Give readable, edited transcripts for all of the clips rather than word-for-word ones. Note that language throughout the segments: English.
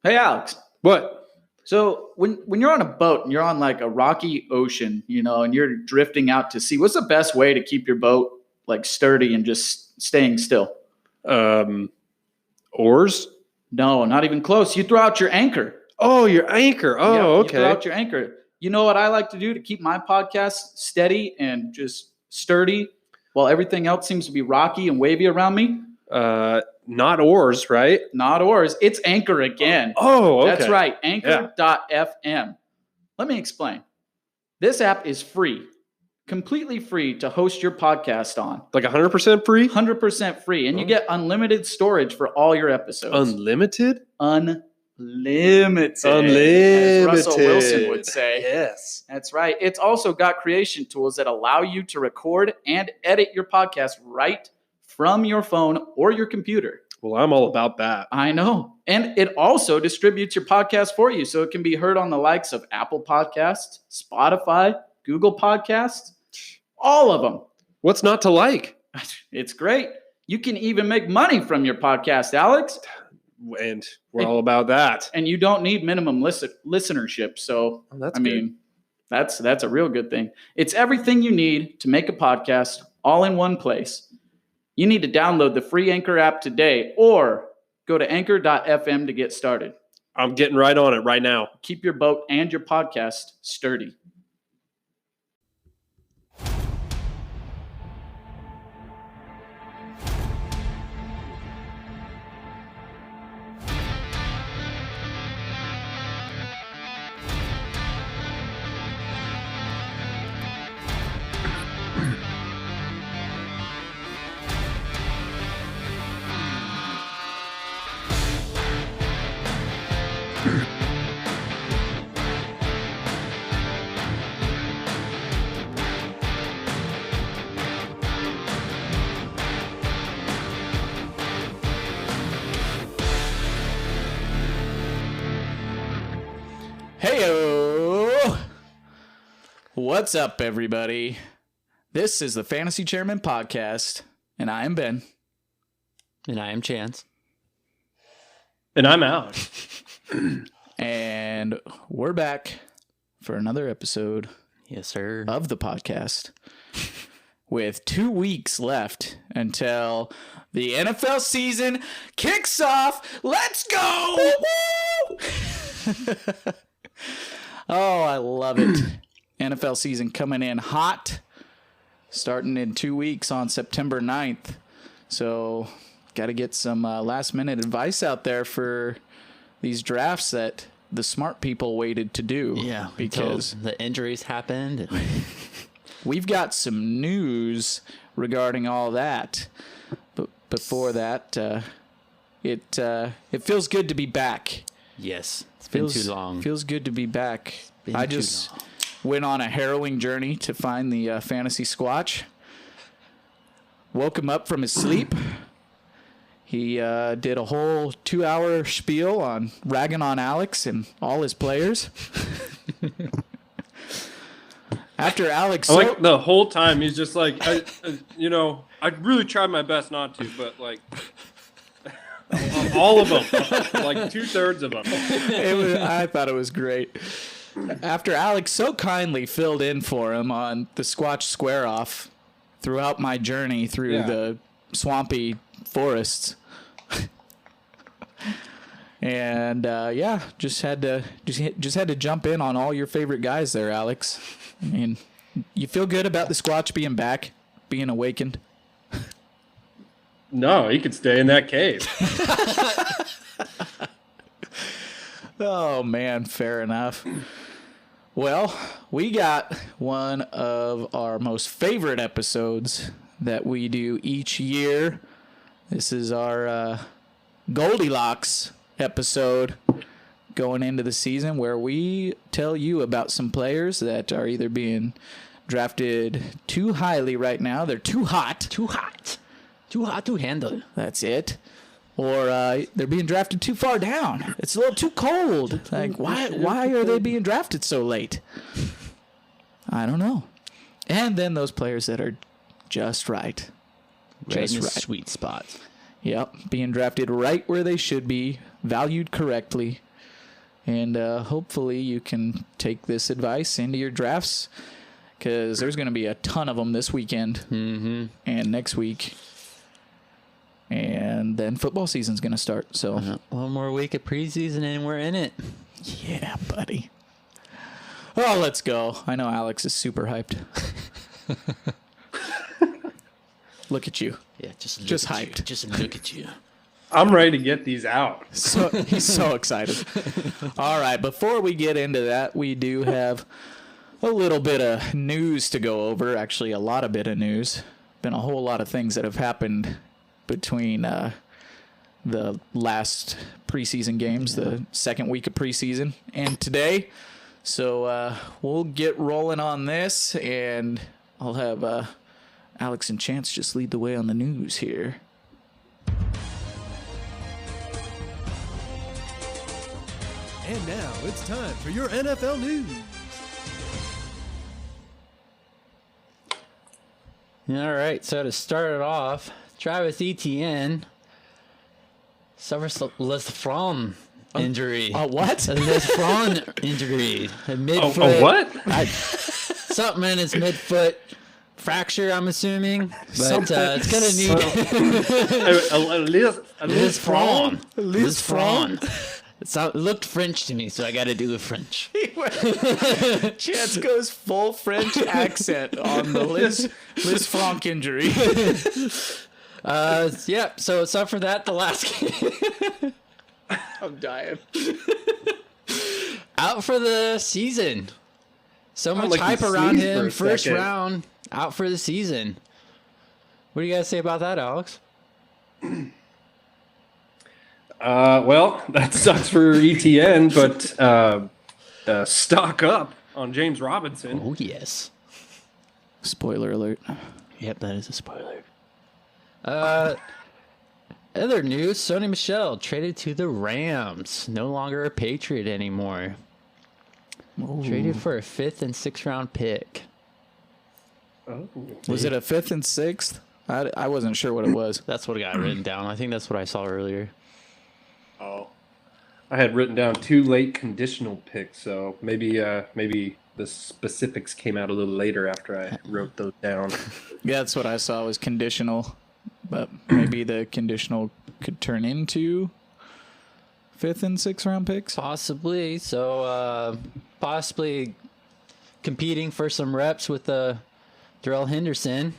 Hey, Alex. What? So when you're on a boat and you're on like a rocky ocean, and you're drifting out to sea, what's the best way to keep your boat like sturdy and just staying still? Oars? No, not even close. You throw out your anchor. Oh, your anchor. Oh, Yep, okay. You throw out your anchor. You know what I like to do to keep my podcast steady and just sturdy while everything else seems to be rocky and wavy around me? Not oars, right? Not oars. It's Anchor again. Oh, okay. That's right. Anchor.fm. Let me explain. This app is free, completely free to host your podcast on. Like 100% free? 100% free. And you get unlimited storage for all your episodes. Unlimited? Unlimited. Unlimited. As Russell Wilson would say. Yes. That's right. It's also got creation tools that allow you to record and edit your podcast right from your phone or your computer. Well, I'm all about that. I know. And it also distributes your podcast for you so it can be heard on the likes of Apple Podcasts, Spotify, Google Podcasts, all of them. What's not to like? It's great. You can even make money from your podcast, Alex. And we're all about that. And you don't need minimum listenership. So, That's good. That's a real good thing. It's everything you need to make a podcast all in one place. You need to download the free Anchor app today or go to anchor.fm to get started. I'm getting right on it right now. Keep your boat and your podcast sturdy. Heyo! What's up, everybody? This is the Fantasy Chairmen podcast, and I am Ben. And I am Chance. And I'm out. And we're back for another episode. Yes, sir. Of the podcast. With 2 weeks left until the NFL season kicks off. Let's go! Oh, I love it. NFL season coming in hot. Starting in 2 weeks on September 9th. So, got to get some last-minute advice out there for these drafts that the smart people waited to do. Yeah, because the injuries happened. We've got some news regarding all that. But before that, it feels good to be back. Yes, it's been too long. Feels good to be back. I just went on a harrowing journey to find the fantasy squatch. Woke him up from his sleep. He did a whole 2-hour spiel on ragging on Alex and all his players. After Alex, like the whole time he's just like, I really tried my best not to, but like all of them, like 2/3 of them. I thought it was great. After Alex so kindly filled in for him on the Squatch Square Off throughout my journey through the swampy forests. And just had to jump in on all your favorite guys there, Alex. I mean, you feel good about the Squatch being back, being awakened? No, he could stay in that cave. Oh man, fair enough. Well, we got one of our most favorite episodes that we do each year. This is our Goldilocks episode going into the season where we tell you about some players that are either being drafted too highly right now. They're too hot. Too hot to handle. That's it. Or they're being drafted too far down. It's a little too cold. Like, why are they being drafted so late? I don't know. And then those players that are just right. Right in the sweet spot. Yep. Being drafted right where they should be, valued correctly, And hopefully you can take this advice into your drafts, because there's going to be a ton of them this weekend and next week. And then football season's going to start. So one more week of preseason and we're in it. Yeah, buddy. Oh, let's go. I know Alex is super hyped. Look at you. Yeah, just hyped. Just look at you. I'm ready to get these out. So he's so excited. All right, before we get into that, we do have a little bit of news to go over. Actually, a lot of bit of news. Been a whole lot of things that have happened between the last preseason games, the second week of preseason, and today. So we'll get rolling on this, and I'll have Alex and Chance just lead the way on the news here. And now it's time for your NFL news. All right, so to start it off, Travis Etienne suffers a Lesfron injury. A what? A Lesfron injury. A midfoot. Oh, what? Something in his midfoot fracture, I'm assuming. But it's going to need... Lesfron. It looked French to me, so I got to do a French. Chance goes full French accent on the Liz Franck injury. Yeah, so it's up for that the last game. I'm dying. Out for the season. So much like hype he around sneezed for him. a First second. round, out for the season. What do you guys say about that, Alex? Well, that sucks for ETN, but stock up on James Robinson. Oh, yes. Spoiler alert. Yep, that is a spoiler. Other news, Sony Michel traded to the Rams. No longer a Patriot anymore. Ooh. Traded for a 5th and 6th round pick. Oh. Was it a 5th and 6th? I wasn't sure what it was. That's what I got written down. I think that's what I saw earlier. Oh. I had written down 2 late conditional picks, so maybe the specifics came out a little later after I wrote those down. Yeah, that's what I saw was conditional, but maybe the conditional could turn into 5th and 6th round picks. Possibly. So, possibly competing for some reps with Darrell Henderson.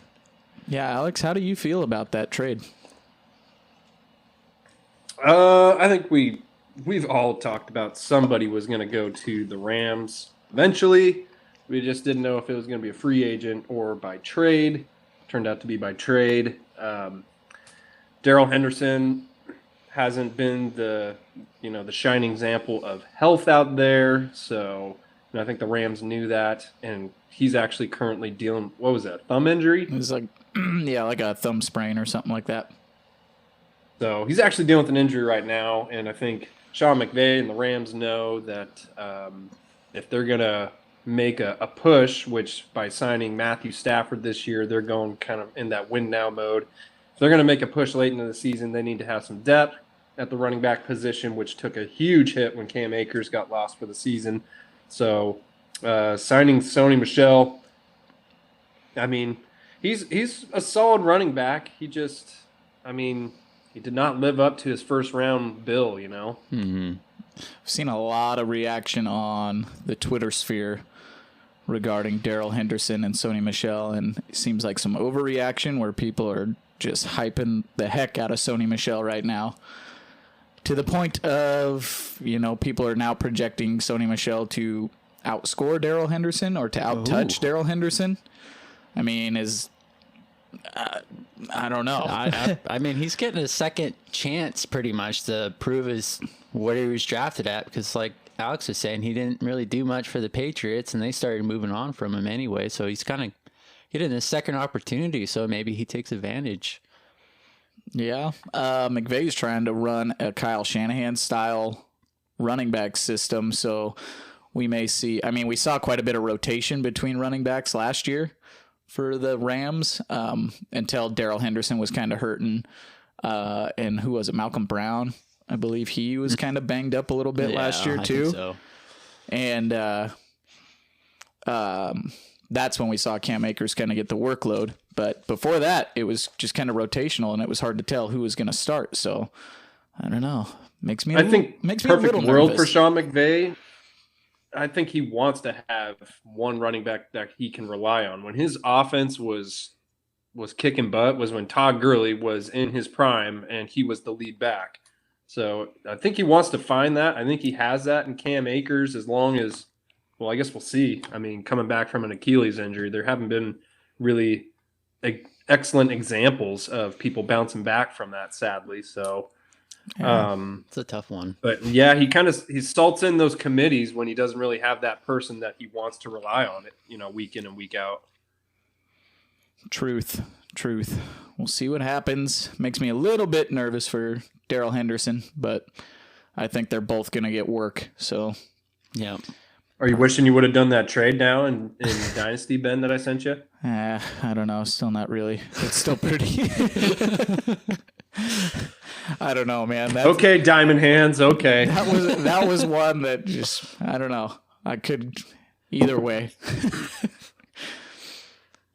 Yeah, Alex, how do you feel about that trade? I think we've all talked about somebody was going to go to the Rams eventually. We just didn't know if it was going to be a free agent or by trade. Turned out to be by trade. Darrell Henderson hasn't been the shining example of health out there. So I think the Rams knew that, and he's actually currently dealing. What was that? Thumb injury? It was like, yeah, like a thumb sprain or something like that. So he's actually dealing with an injury right now, and I think Sean McVay and the Rams know that if they're going to make a push, which by signing Matthew Stafford this year, they're going kind of in that win now mode. If they're going to make a push late into the season, they need to have some depth at the running back position, which took a huge hit when Cam Akers got lost for the season. So signing Sony Michel, I mean, he's a solid running back. He just, he did not live up to his first round bill, you know? Mm-hmm. I've seen a lot of reaction on the Twitter sphere regarding Darrell Henderson and Sony Michel, and it seems like some overreaction where people are just hyping the heck out of Sony Michel right now, to the point of, people are now projecting Sony Michel to outscore Darrell Henderson or to outtouch Darrell Henderson. I mean, I don't know. I mean, he's getting a second chance pretty much to prove what he was drafted at, because like Alex was saying, he didn't really do much for the Patriots and they started moving on from him anyway. So he's kind of getting a second opportunity. So maybe he takes advantage. Yeah. McVay's trying to run a Kyle Shanahan style running back system. So we may see, we saw quite a bit of rotation between running backs last year for the Rams until Darrell Henderson was kind of hurting. And who was it? Malcolm Brown I believe he was kind of banged up a little bit last year I too. think so. And that's when we saw Cam Akers kind of get the workload. But before that, it was just kind of rotational, and it was hard to tell who was going to start. So I don't know. Makes me perfect little world nervous. for Sean McVay. I think he wants to have one running back that he can rely on. When his offense was kicking butt was when Todd Gurley was in his prime and he was the lead back. So I think he wants to find that. I think he has that in Cam Akers as long as, well, I guess we'll see. I mean, coming back from an Achilles injury, there haven't been really excellent examples of people bouncing back from that, sadly. So It's a tough one. But yeah, he salts in those committees when he doesn't really have that person that he wants to rely on it, week in and week out. Truth. We'll see what happens. Makes me a little bit nervous for Darrell Henderson, but I think they're both going to get work. So, yeah. Are you wishing you would have done that trade now in Dynasty, Ben, that I sent you? I don't know. Still not really. It's still pretty. I don't know, man. Okay, Diamond Hands. Okay. That was one that just, I don't know. I could either way.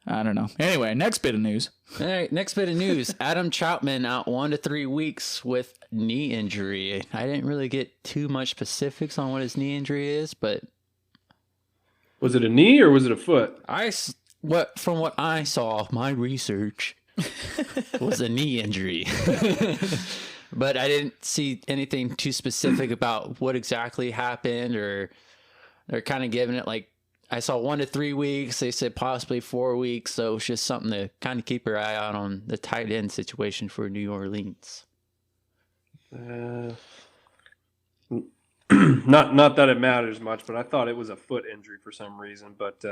I don't know. Anyway, next bit of news. All right, next bit of news. Adam Troutman out 1 to 3 weeks with knee injury. I didn't really get too much specifics on what his knee injury is, but was it a knee or was it a foot? From what I saw, my research was a knee injury. But I didn't see anything too specific about what exactly happened, or they're kind of giving it like, I saw 1 to 3 weeks. They said possibly 4 weeks. So it's just something to kind of keep your eye out on the tight end situation for New Orleans. Not that it matters much, but I thought it was a foot injury for some reason. But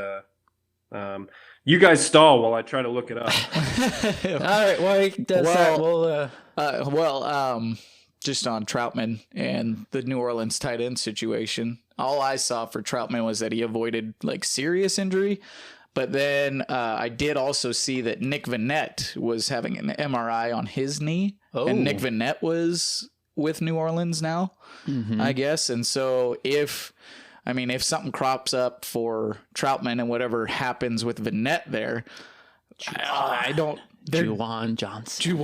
you guys stall while I try to look it up. All right. Well, he does that. Just on Troutman and the New Orleans tight end situation, all I saw for Troutman was that he avoided like serious injury. But then I did also see that Nick Vannett was having an MRI on his knee. Oh. And Nick Vannett was with New Orleans now, I guess. And so if something crops up for Troutman and whatever happens with Vannett there, I don't. Juwan Johnson.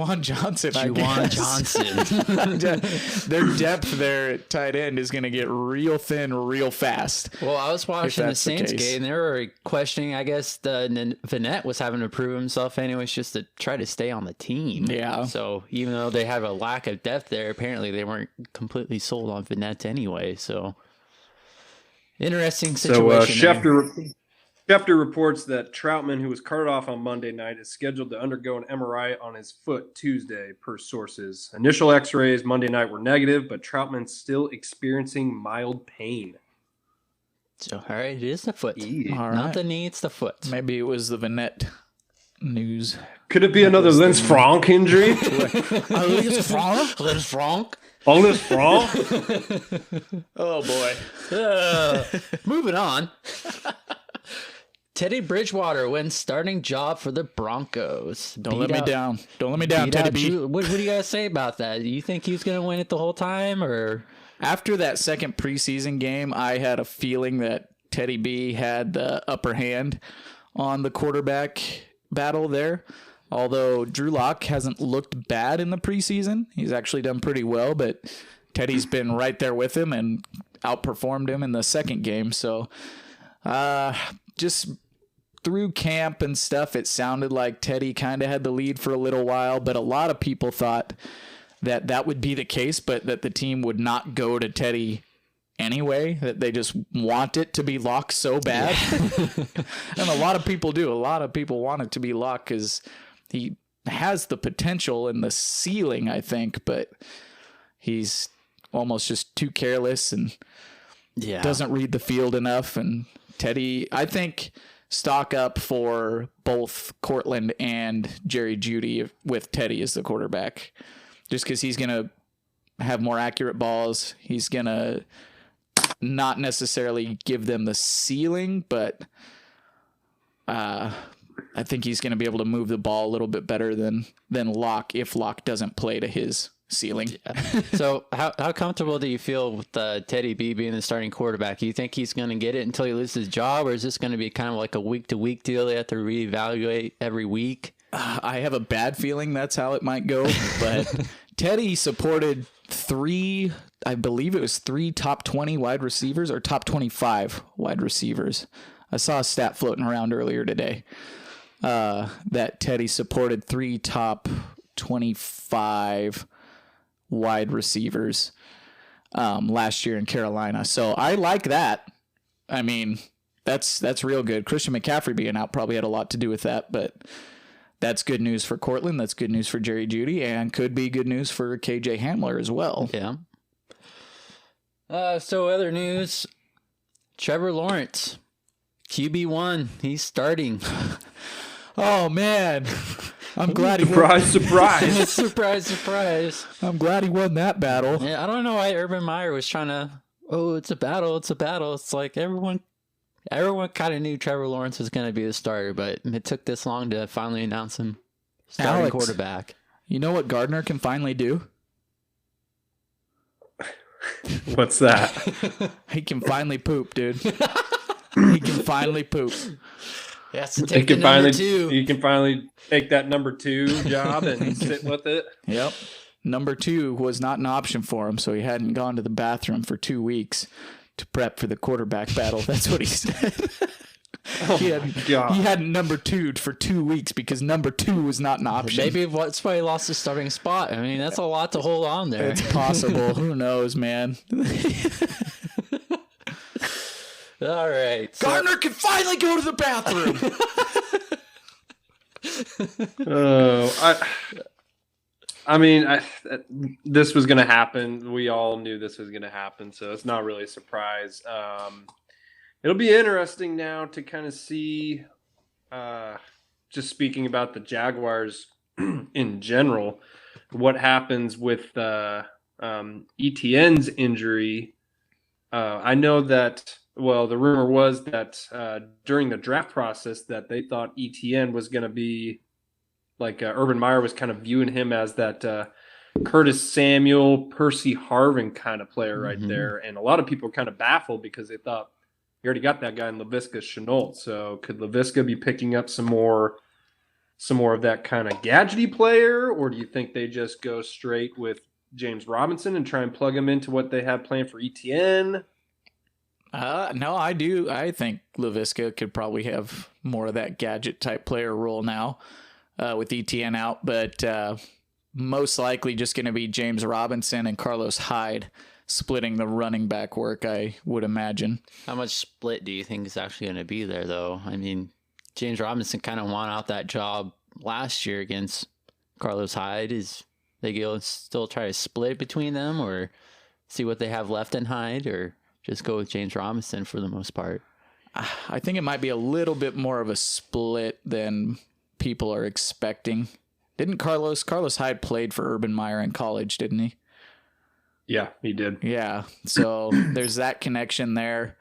Their depth there at tight end is going to get real thin real fast. Well, I was watching the Saints game. They were questioning, I guess, Vannett was having to prove himself anyways just to try to stay on the team. Yeah. So even though they have a lack of depth there, apparently they weren't completely sold on Vannett anyway. So interesting situation. So Schefter reports that Troutman, who was carted off on Monday night, is scheduled to undergo an MRI on his foot Tuesday, per sources. Initial x-rays Monday night were negative, but Troutman's still experiencing mild pain. So, all right, it is the foot. Yeah. Not the knee, it's the foot. Maybe it was the Vannett news. Could it be another Linz Frank injury? Linz Frank? Oh, boy. Moving on. Teddy Bridgewater wins starting job for the Broncos. Don't let me down, Teddy B. What do you guys say about that? Do you think he was going to win it the whole time? Or after that second preseason game, I had a feeling that Teddy B had the upper hand on the quarterback battle there. Although Drew Lock hasn't looked bad in the preseason. He's actually done pretty well, but Teddy's been right there with him and outperformed him in the second game. So just through camp and stuff, it sounded like Teddy kind of had the lead for a little while, but a lot of people thought that would be the case, but that the team would not go to Teddy anyway, that they just want it to be Lock so bad. Yeah. And a lot of people do. A lot of people want it to be Lock because he has the potential and the ceiling, I think, but he's almost just too careless and doesn't read the field enough. And Teddy, I think, stock up for both Cortland and Jerry Jeudy with Teddy as the quarterback, just because he's going to have more accurate balls. He's going to not necessarily give them the ceiling, but I think he's going to be able to move the ball a little bit better than Locke if Locke doesn't play to his ceiling. So how comfortable do you feel with Teddy B being the starting quarterback? Do you think he's going to get it until he loses his job, or is this going to be kind of like a week-to-week deal? They have to reevaluate every week? I have a bad feeling that's how it might go, but Teddy supported three top 20 wide receivers or top 25 wide receivers. I saw a stat floating around earlier today that Teddy supported 3 top 25 wide receivers last year in Carolina. So I like that. I mean, that's real good. Christian McCaffrey being out probably had a lot to do with that, but that's good news for Cortland. That's good news for Jerry Jeudy, and could be good news for KJ Hamler as well. Yeah. So other news, Trevor Lawrence, QB1, he's starting. Oh, man. I'm glad he Surprise, surprise. Surprise. I'm glad he won that battle. Yeah, I don't know why Urban Meyer was trying to, it's a battle. It's like everyone kind of knew Trevor Lawrence was going to be the starter, but it took this long to finally announce him starting Alex, quarterback. You know what Gardner can finally do? What's that? He can finally poop, dude. He can finally poop. Yes, to take the number 2. You can finally take that number 2 job and sit with it. Yep. Number 2 was not an option for him, so he hadn't gone to the bathroom for 2 weeks to prep for the quarterback battle. That's what he said. He hadn't number 2'd for 2 weeks because number 2 was not an option. Maybe that's why he lost his starting spot. I mean, that's a lot to hold on there. It's possible. Who knows, man? All right. Gardner can finally go to the bathroom. This was going to happen. We all knew this was going to happen, so it's not really a surprise. It'll be interesting now to kind of see, just speaking about the Jaguars in general, what happens with ETN's injury. I know that, the rumor was that during the draft process that they thought ETN was going to be like Urban Meyer was kind of viewing him as that Curtis Samuel, Percy Harvin kind of player right there. And a lot of people kind of baffled because they thought you already got that guy in Laviska Shenault. So could Laviska be picking up some more of that kind of gadgety player, or do you think they just go straight with James Robinson and try and plug him into what they have planned for ETN? No, I do. I think Laviska could probably have more of that gadget type player role now with ETN out, but most likely just going to be James Robinson and Carlos Hyde splitting the running back work, I would imagine. How much split do you think is actually going to be there, though? I mean, James Robinson kind of won out that job last year against Carlos Hyde. Is they go still try to split between them, or see what they have left in Hyde, or just go with James Robinson for the most part? I think it might be a little bit more of a split than people are expecting. Didn't Carlos Hyde played for Urban Meyer in college, didn't he? Yeah, he did. Yeah, so there's that connection there.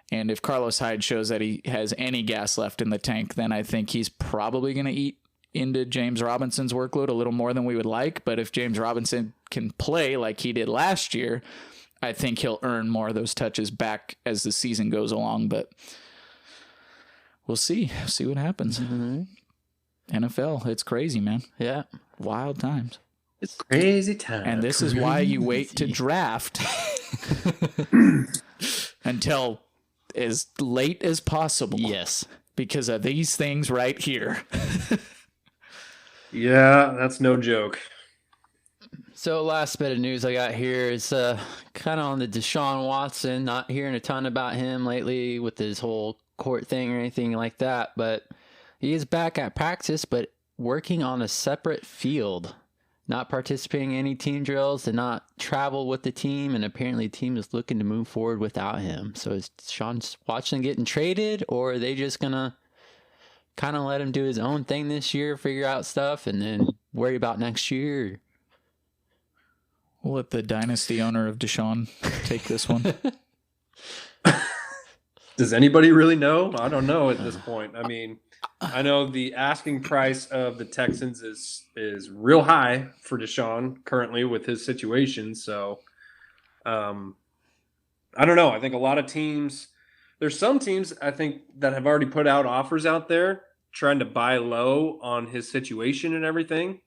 And if Carlos Hyde shows that he has any gas left in the tank, then I think he's probably going to eat into James Robinson's workload a little more than we would like. But if James Robinson can play like he did last year, I think he'll earn more of those touches back as the season goes along. But we'll see. See what happens. Mm-hmm. NFL, it's crazy, man. Yeah. Wild times. It's crazy time. And this is why you wait to draft until as late as possible. Yes. Because of these things right here. Yeah, that's no joke. So last bit of news I got here is kind of on the Deshaun Watson. Not hearing a ton about him lately with his whole court thing or anything like that. But he is back at practice, but working on a separate field. Not participating in any team drills, did not travel with the team, and apparently the team is looking to move forward without him. So is Sean Watson getting traded, or are they just going to kind of let him do his own thing this year, figure out stuff, and then worry about next year? We'll let the dynasty owner of Deshaun take this one. Does anybody really know? I don't know at this point. I mean, I know the asking price of the Texans is real high for Deshaun currently with his situation. So, I don't know. I think a lot of teams. There's some teams I think that have already put out offers out there trying to buy low on his situation and everything,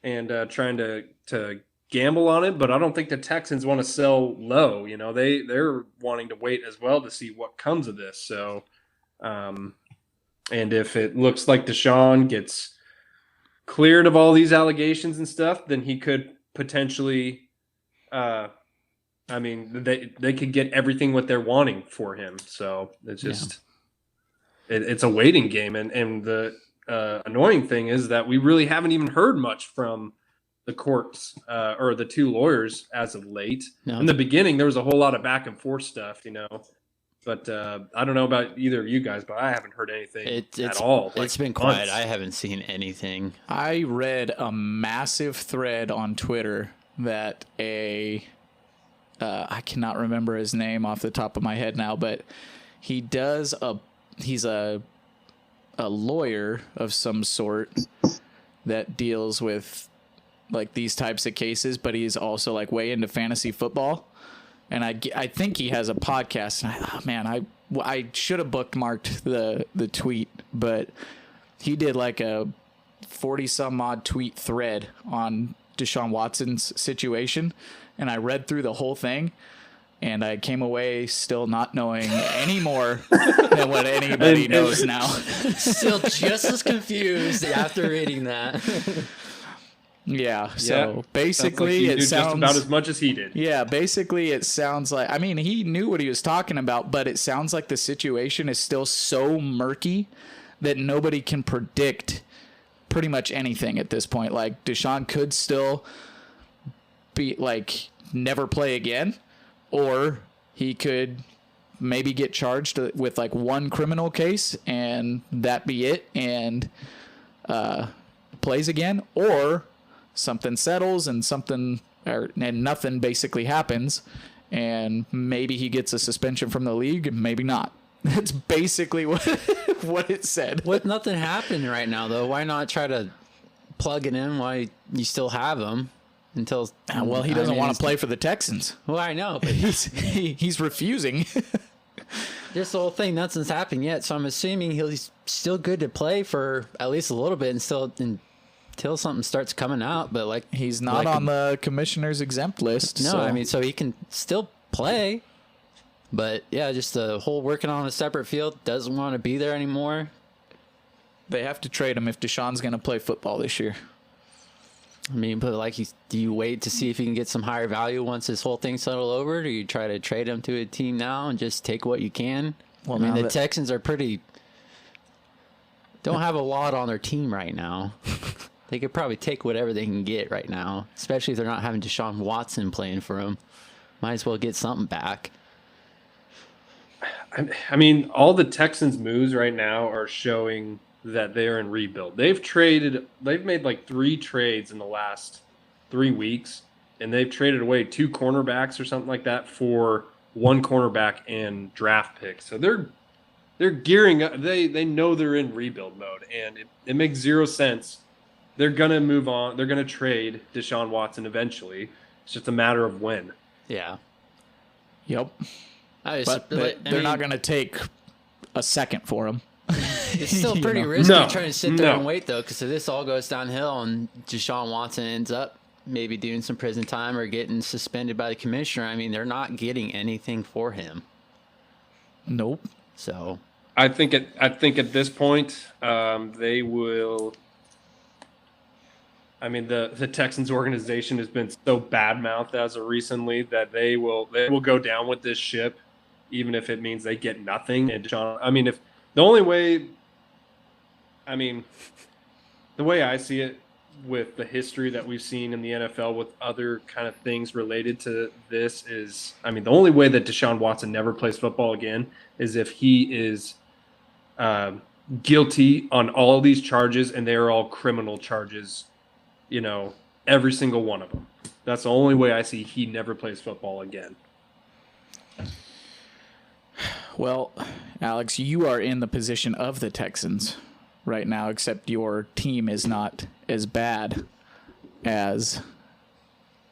and trying to gamble on it. But I don't think the Texans want to sell low. You know, they're wanting to wait as well to see what comes of this. So, and if it looks like Deshaun gets cleared of all these allegations and stuff, then he could potentially. I mean, they could get everything what they're wanting for him. So it's just it's a waiting game, and the annoying thing is that we really haven't even heard much from the courts or the two lawyers as of late. No. In the beginning, there was a whole lot of back and forth stuff, you know. But I don't know about either of you guys, but I haven't heard anything at all. It's been quiet. I haven't seen anything. I read a massive thread on Twitter that I cannot remember his name off the top of my head now, but he's a lawyer of some sort that deals with like these types of cases, but he's also like way into fantasy football. And I think he has a podcast. And I should have bookmarked the tweet, but he did like a 40 some odd tweet thread on Deshaun Watson's situation. And I read through the whole thing, and I came away still not knowing any more than what anybody knows now. Still just as confused after reading that. Yeah. So basically, it sounds just about as much as he did. Yeah. Basically, it sounds like. I mean, he knew what he was talking about, but it sounds like the situation is still so murky that nobody can predict pretty much anything at this point. Like Deshaun could still be like never play again, or he could maybe get charged with like one criminal case and that be it, and plays again, or something settles and nothing basically happens, and maybe he gets a suspension from the league and maybe not. That's basically what it said. With nothing happening right now though, why not try to plug it in while you still have him? Until he doesn't want to play for the Texans. Well, I know, but he's refusing. This whole thing, nothing's happened yet, so I'm assuming he's still good to play for at least a little bit, until something starts coming out. But like he's not on the commissioner's exempt list. No, so. I mean, so he can still play. But yeah, just the whole working on a separate field, doesn't want to be there anymore. They have to trade him if Deshaun's going to play football this year. I mean, but like, do you wait to see if you can get some higher value once this whole thing settled over? Or do you try to trade him to a team now and just take what you can? Well, I mean, the Texans are don't have a lot on their team right now. They could probably take whatever they can get right now, especially if they're not having Deshaun Watson playing for them. Might as well get something back. I mean, all the Texans' moves right now are showing that they're in rebuild. They've made like 3 trades in the last 3 weeks, and they've traded away 2 cornerbacks or something like that for 1 cornerback and draft picks. So they're gearing up. They know they're in rebuild mode, and it makes 0 sense. They're gonna move on. They're gonna trade Deshaun Watson eventually. It's just a matter of when. Yeah. Yep. But they're not gonna take a second for him. It's still pretty risky trying to sit there and wait, though, because if this all goes downhill and Deshaun Watson ends up maybe doing some prison time or getting suspended by the commissioner, I mean, they're not getting anything for him. Nope. So I think at this point they will. I mean, the Texans organization has been so bad-mouthed as of recently that they will go down with this ship, even if it means they get nothing. And Deshaun, I mean, if the only way. I mean, the way I see it with the history that we've seen in the NFL with other kind of things related to this is, I mean, the only way that Deshaun Watson never plays football again is if he is guilty on all these charges and they're all criminal charges, you know, every single one of them. That's the only way I see he never plays football again. Well, Alex, you are in the position of the Texans right now, except your team is not as bad as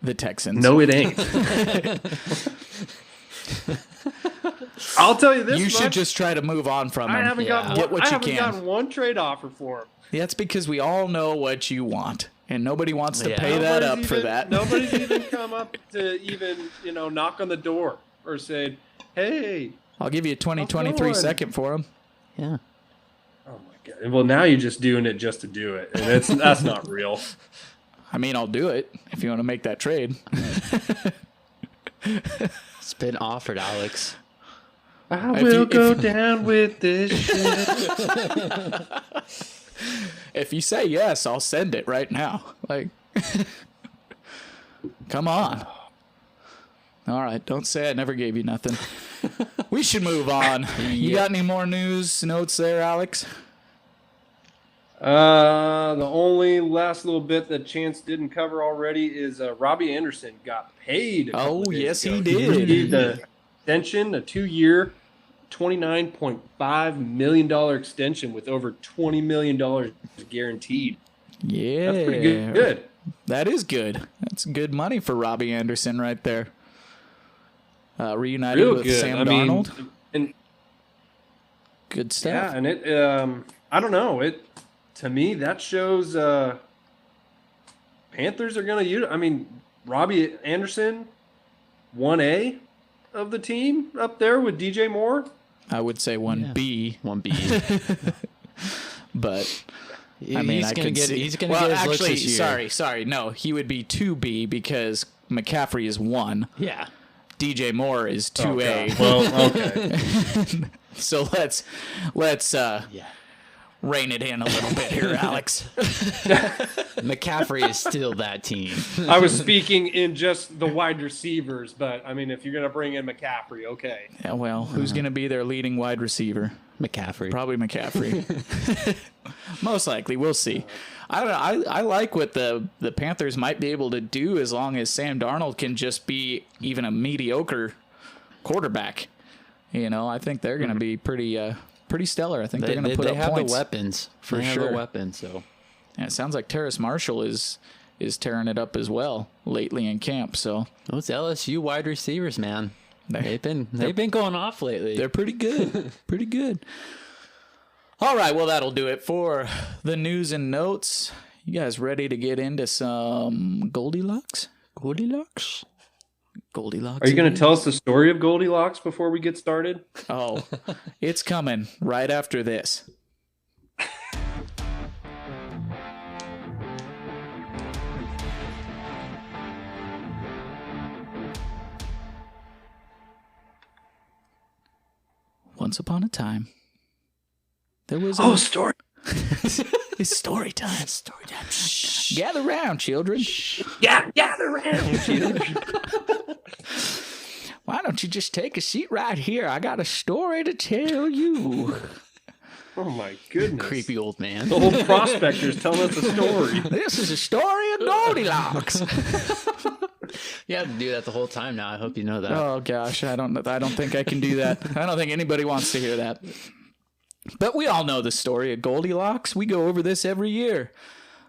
the Texans. No, it ain't. I'll tell you this You much. should just try to move on from I him. haven't gotten Get one, what I you haven't can. gotten one trade offer for him. That's because we all know what you want, and nobody wants to Yeah. pay that up Nobody's for even- that. Nobody's even come up to even, knock on the door or say, hey. I'll give you a 2023 going? second for him. Yeah. Oh my God. Well, now you're just doing it just to do it. And that's not real. I mean, I'll do it if you want to make that trade. It's been offered, Alex. I If will you- go if- down with this shit. If you say yes, I'll send it right now. Like, come on. All right, don't say I never gave you nothing. We should move on. You got any more news notes there, Alex? The only last little bit that Chance didn't cover already is Robbie Anderson got paid. Oh, yes, he He did. received an extension, a 2-year, $29.5 million extension with over $20 million guaranteed. Yeah. That's pretty good. That is good. That's good money for Robbie Anderson right there. Reunited Real with good. Sam I mean, Darnold. and Good stuff. yeah, and it I don't know, to me that shows Panthers are going to use. I mean, Robbie Anderson, 1A of the team up there with DJ Moore. I would say 1B, 1B. but I mean, he's I gonna could get. see. He's gonna well, get his looks actually, this year. sorry. No, he would be 2B because McCaffrey is 1. Yeah. DJ Moore is Oh, 2A. God. Well, okay. So let's Yeah. rein it in a little bit here, Alex. McCaffrey is still that team. I was speaking in just the wide receivers, but I mean, if you're going to bring in McCaffrey, okay. Yeah, well, who's going to be their leading wide receiver? McCaffrey. Probably McCaffrey. Most likely. We'll see. I don't know. I like what the Panthers might be able to do as long as Sam Darnold can just be even a mediocre quarterback. I think they're going to be pretty stellar. I think they're going to put they up have points. the weapons For they sure. Have the weapons. So And it sounds like Terrace Marshall is tearing it up as well lately in camp. So those LSU wide receivers, man, They're- they've been going off lately. they're pretty good. Pretty good. All right, well, that'll do it for the news and notes. You guys ready to get into some Goldilocks? Goldilocks? Goldilocks. Are you going to again? tell us the story of Goldilocks before we get started? Oh, it's coming right after this. Once upon a time, there was a... Story. It's story time. Story time. Shh. Gather round, children. Yeah, gather around, children. Why don't you just take a seat right here? I got a story to tell you. Oh my goodness. Creepy old man. The old prospector's telling us a story. This is a story of Goldilocks. You have to do that the whole time now. I hope you know that. Oh gosh, I don't think I can do that. I don't think anybody wants to hear that. But we all know the story of Goldilocks. We go over this every year.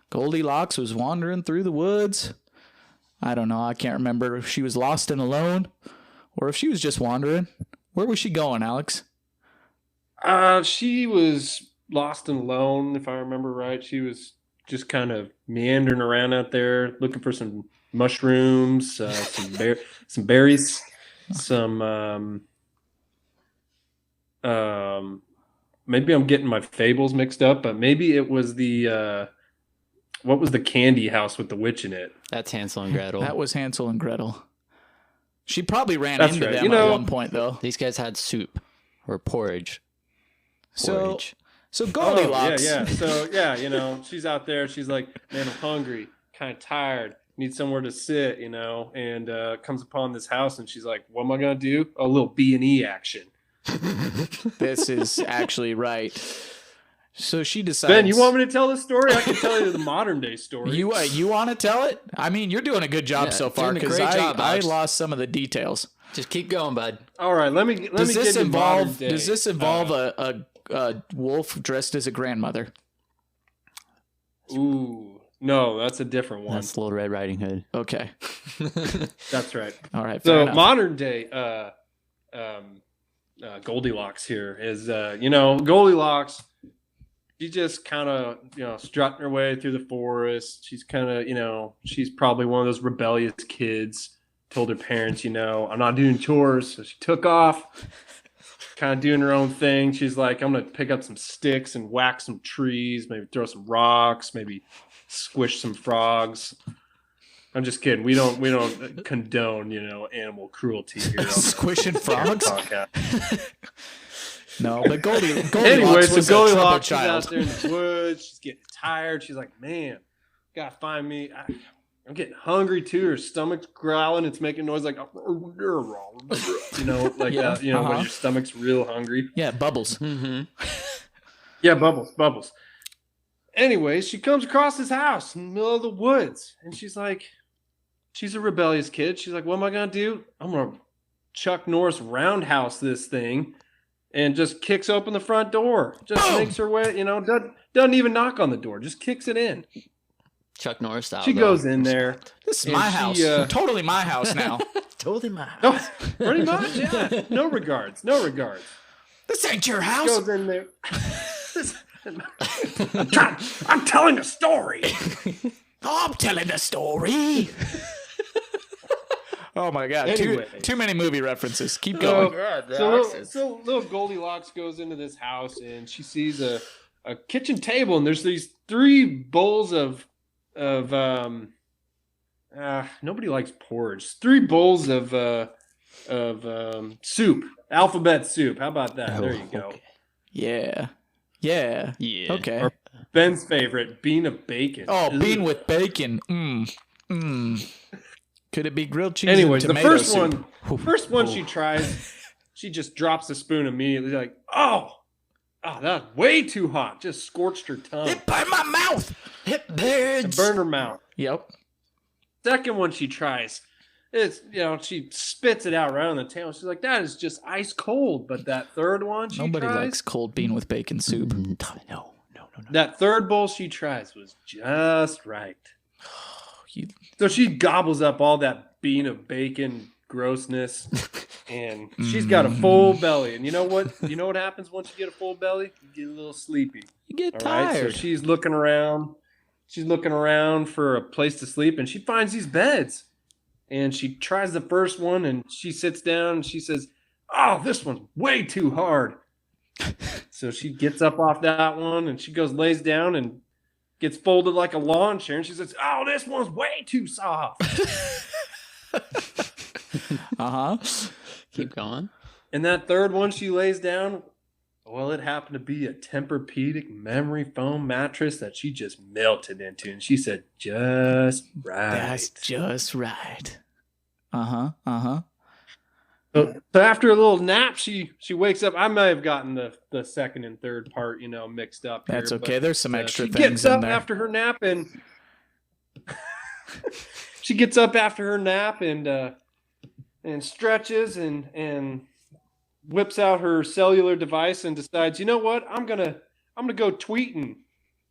Goldilocks was wandering through the woods. I don't know. I can't remember if she was lost and alone or if she was just wandering. Where was she going, Alex? She was lost and alone, if I remember right. She was just kind of meandering around out there, looking for some mushrooms, some berries, some maybe I'm getting my fables mixed up, but maybe it was the what was the candy house with the witch in it? That's Hansel and Gretel. That was Hansel and Gretel. She probably ran That's into right. them at one point, though. These guys had soup or porridge. So Porridge. Goldilocks. Oh, yeah. So yeah, she's out there. She's like, man, I'm hungry, kind of tired, need somewhere to sit, and comes upon this house, and she's like, what am I gonna do? A little B&E action. This is actually right. So she decides. Ben, you want me to tell this story? I can tell you the modern day story. You want to tell it? I mean, you're doing a good job Yeah, so far doing a because great job, I Alex. lost some of the details. Just keep going, bud. All right, let me Does get this to modern involve? day. Does this involve a wolf dressed as a grandmother? Ooh, no, that's a different one. That's Little Red Riding Hood. Okay. That's right. All right. Fair So enough. modern day Goldilocks here is Goldilocks. She just kind of strutting her way through the forest. She's kind of she's probably one of those rebellious kids. Told her parents, I'm not doing chores, so she took off, kind of doing her own thing. She's like, I'm gonna pick up some sticks and whack some trees, maybe throw some rocks, maybe squish some frogs. I'm just kidding. We don't condone, animal cruelty here. Squishing frogs? Podcast. No, but Goldilocks Anyway, so was a troubled Goldilocks is child. out there in the woods. She's getting tired. She's like, man, gotta find me. I'm getting hungry too. Her stomach's growling. It's making noise like, like Yeah, that. When your stomach's real hungry. Yeah, bubbles. Mm-hmm. Yeah, bubbles. Anyway, she comes across this house in the middle of the woods, and she's like, she's a rebellious kid. She's like, what am I gonna do? I'm gonna Chuck Norris roundhouse this thing, and just kicks open the front door. Just Boom! makes her way. Doesn't even knock on the door. Just kicks it in. Chuck Norris style. She though. goes in there. This is And my she, house. Totally my house now. Totally my No, pretty much, yeah. No regards. This ain't your She house. goes in there. I'm telling a story. I'm telling a story. Oh my god! Anyway. Too many movie references. Keep going. So little Goldilocks goes into this house and she sees a kitchen table, and there's these 3 bowls of nobody likes porridge. 3 bowls of soup, alphabet soup. How about that? There you go. Okay. Yeah. Okay. Or Ben's favorite, bean of bacon. Oh, Ugh. bean with bacon. Could it be grilled cheese? Anyways, and the tomato first soup? one she tries, she just drops the spoon immediately, like, oh, that's way too hot. Just scorched her tongue. It burned my mouth. It It burns. burned her mouth. Yep. Second one she tries, it's she spits it out right on the table. She's like, that is just ice cold. But that third one she Nobody tries, likes cold bean with bacon soup. No. that third bowl she tries was just right. You- So she gobbles up all that bean of bacon grossness, and she's got a full belly. And you know what? You know what happens once you get a full belly? You get a little sleepy. You get All right. So tired. she's looking around. She's looking around for a place to sleep, and she finds these beds. And she tries the first one, and she sits down, and she says, "Oh, this one's way too hard." So she gets up off that one, and she goes, lays down, and gets folded like a lawn chair, and she says, "Oh, this one's way too soft." Keep going. And that third one she lays down, well, it happened to be a Tempur-Pedic memory foam mattress that she just melted into, and she said, "Just right." That's just right. So after a little nap, she wakes up. I may have gotten the second and third part, mixed up. That's here, okay. but, There's some extra she things gets in up there. after her nap, and she gets up after her nap and stretches and whips out her cellular device and decides, you know what, I'm gonna go tweeting,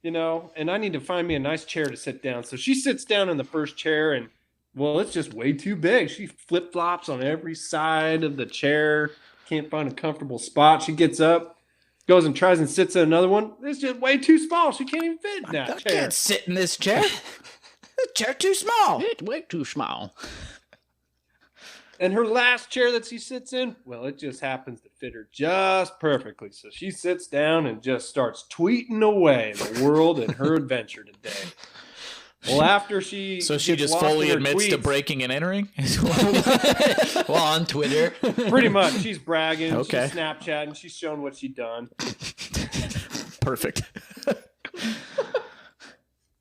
and I need to find me a nice chair to sit down. So she sits down in the first chair, and well, it's just way too big. She flip-flops on every side of the chair. Can't find a comfortable spot. She gets up, goes and tries and sits in another one. It's just way too small. She can't even fit in that I chair. can't sit in this chair. The chair too small. It's way too small. And her last chair that she sits in, well, it just happens to fit her just perfectly. So she sits down and just starts tweeting away the world and her adventure today. Well, after she So she gets just lost fully in her admits to tweets, breaking and entering? Well, on Twitter. pretty much, she's bragging, Okay. she's Snapchatting, she's showing what she's done. Perfect.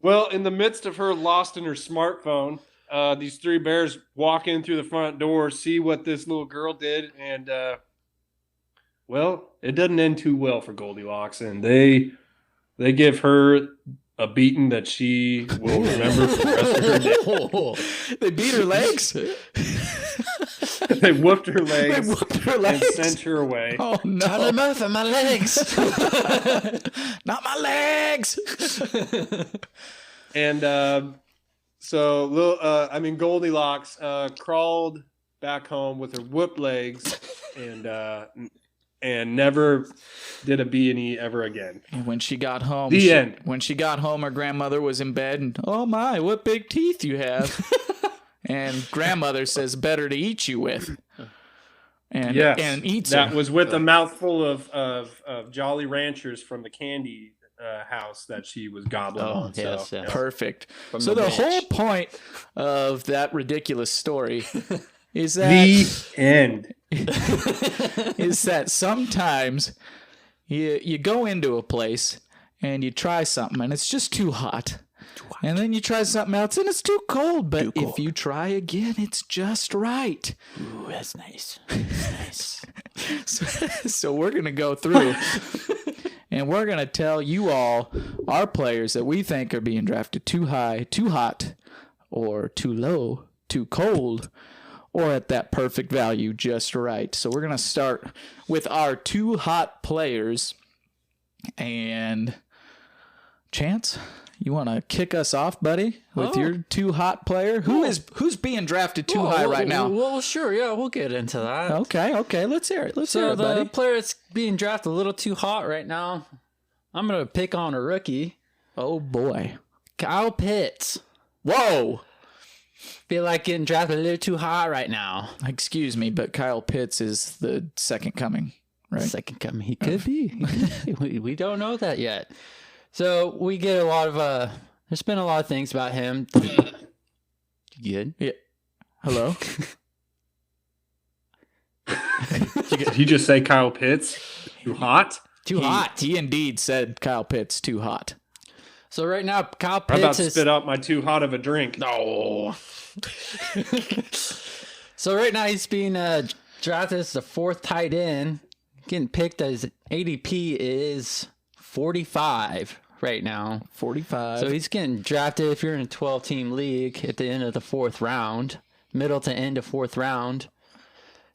Well, in the midst of her lost in her smartphone, these 3 bears walk in through the front door, see what this little girl did, and well, it doesn't end too well for Goldilocks, and they give her a beating that she will remember for the rest of her day. They beat her legs? They whooped her legs, whooped her and legs. sent her away. Oh Charlie no! Murphy, my legs. Not my legs. And Goldilocks crawled back home with her whooped legs and never did a B&E ever again. And when she got home, The end. When she got home, her grandmother was in bed, and oh my, what big teeth you have! And grandmother says, "Better to eat you with." And eats that her. was with a mouthful of Jolly Ranchers from the candy house that she was gobbling on. yes, So, yes. Perfect. From So the the ranch. whole point of that ridiculous story is that the end. is that sometimes you go into a place and you try something and it's just too hot. And then you try something else and it's too cold. But if you try again, it's just right. Ooh, that's nice. Nice. So we're going to go through and we're going to tell you all our players that we think are being drafted too high, too hot, or too low, too cold, or at that perfect value just right. So we're going to start with our too hot players. And Chance, you want to kick us off, buddy, with your too hot player? Who's being drafted too high right now? Well, sure, yeah, we'll get into that. Okay, let's hear it. Let's hear So it, the buddy. player that's being drafted a little too hot right now, I'm gonna pick on a rookie, Oh boy. Kyle Pitts. Whoa. Feel like getting drafted a little too hot right now. Excuse me, but Kyle Pitts is the second coming, right? Second coming, he could be. We don't know that yet. So we get a lot of there's been a lot of things about him. You good? Yeah. Hello? Did you just say Kyle Pitts? Too hot? Too hot. He indeed said Kyle Pitts too hot. So right now, Kyle I'm about Pitts to is spit out my too hot of a drink. no. So right now he's being drafted as the fourth tight end, getting picked as ADP is 45 right now. 45. So he's getting drafted if you're in a 12-team league at the end of the fourth round, middle to end of fourth round.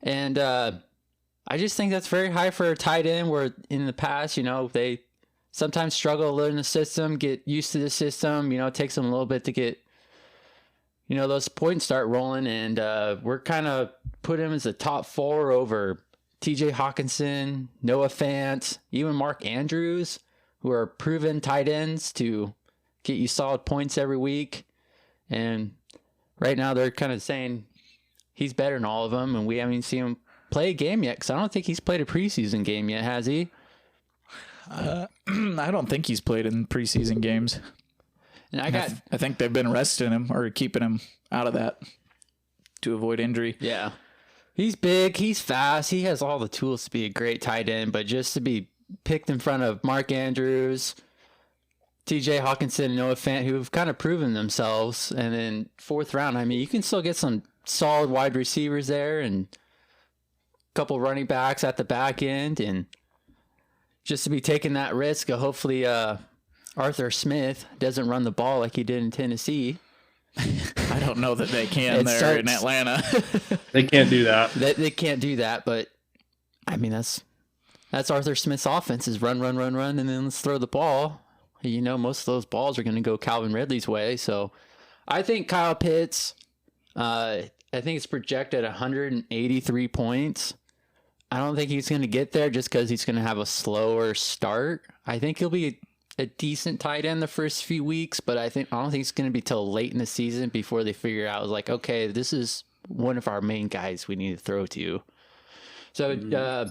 And I just think that's very high for a tight end where in the past, they sometimes struggle a little in the system, get used to the system. It takes them a little bit to get, those points start rolling. And we're kind of put him as a top 4 over TJ Hawkinson, Noah Fant, even Mark Andrews, who are proven tight ends to get you solid points every week. And right now they're kind of saying he's better than all of them, and we haven't even seen him play a game yet because I don't think he's played a preseason game yet, has he? I don't think he's played in preseason games. And I think they've been resting him or keeping him out of that to avoid injury. yeah. He's big, he's fast, he has all the tools to be a great tight end, but just to be picked in front of Mark Andrews, TJ Hawkinson, and Noah Fant, who have kind of proven themselves, and then fourth round, I mean, you can still get some solid wide receivers there and a couple running backs at the back end, and just to be taking that risk of hopefully Arthur Smith doesn't run the ball like he did in Tennessee. I don't know that they can It there in starts- Atlanta. They can't do that. They can't do that, but I mean that's Arthur Smith's offense is run, and then let's throw the ball. Most of those balls are going to go Calvin Ridley's way. So I think Kyle Pitts, I think it's projected 183 points. I don't think he's going to get there just because he's going to have a slower start. I think he'll be a decent tight end the first few weeks, but I don't think it's going to be till late in the season before they figure out, like, okay, this is one of our main guys we need to throw to. So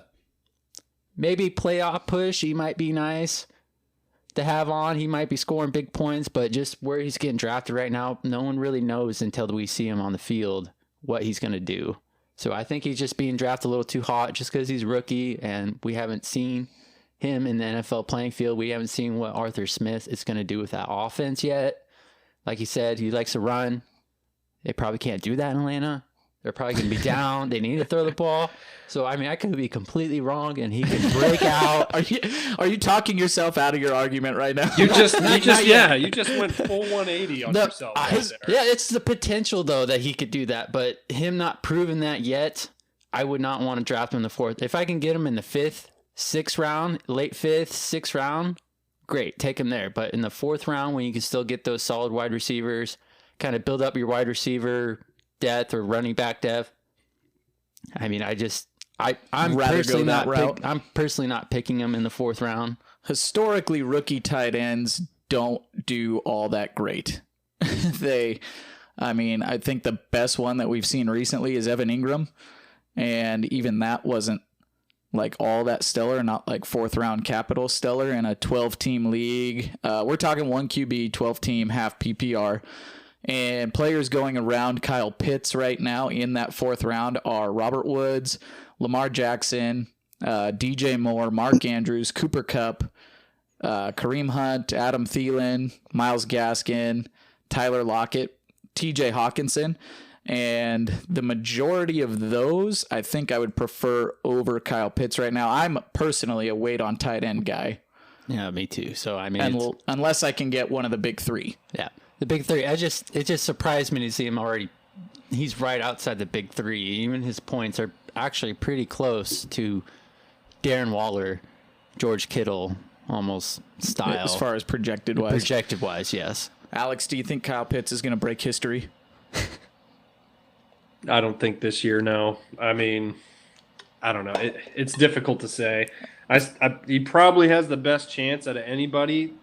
maybe playoff push, he might be nice to have on. He might be scoring big points, but just where he's getting drafted right now, no one really knows until we see him on the field what he's going to do. So I think he's just being drafted a little too hot just because he's rookie and we haven't seen him in the NFL playing field. We haven't seen what Arthur Smith is going to do with that offense yet. Like he said, he likes to run. They probably can't do that in Atlanta. They're probably going to be down. They need to throw the ball. So, I mean, I could be completely wrong, and he could break out. Are you talking yourself out of your argument right now? You just went full 180 on No, yourself. Right there. Yeah, it's the potential, though, that he could do that. But him not proving that yet, I would not want to draft him in the 4th. If I can get him in the 5th, 6th round, late 5th, 6th round, great, take him there. But in the 4th round, when you can still get those solid wide receivers, kind of build up your wide receiver depth or running back depth. I mean, I'm personally not I'm personally not picking him in the 4th round. Historically, rookie tight ends don't do all that great. I think the best one that we've seen recently is Evan Ingram, and even that wasn't like all that stellar, not like 4th round capital stellar in a 12-team league. We're talking 1 QB, 12-team, half PPR. And players going around Kyle Pitts right now in that 4th round are Robert Woods, Lamar Jackson, DJ Moore, Mark Andrews, Cooper Kupp, Kareem Hunt, Adam Thielen, Myles Gaskin, Tyler Lockett, TJ Hawkinson. And the majority of those, I think I would prefer over Kyle Pitts right now. I'm personally a wait on tight end guy. Yeah, me too. So, I mean, unless I can get one of the big 3. Yeah. The big 3, it just surprised me to see him already. He's right outside the big 3. Even his points are actually pretty close to Darren Waller, George Kittle, almost style. As far as projected wise. Projected wise, yes. Alex, do you think Kyle Pitts is going to break history? I don't think this year, no. I mean, I don't know. It's difficult to say. He probably has the best chance out of anybody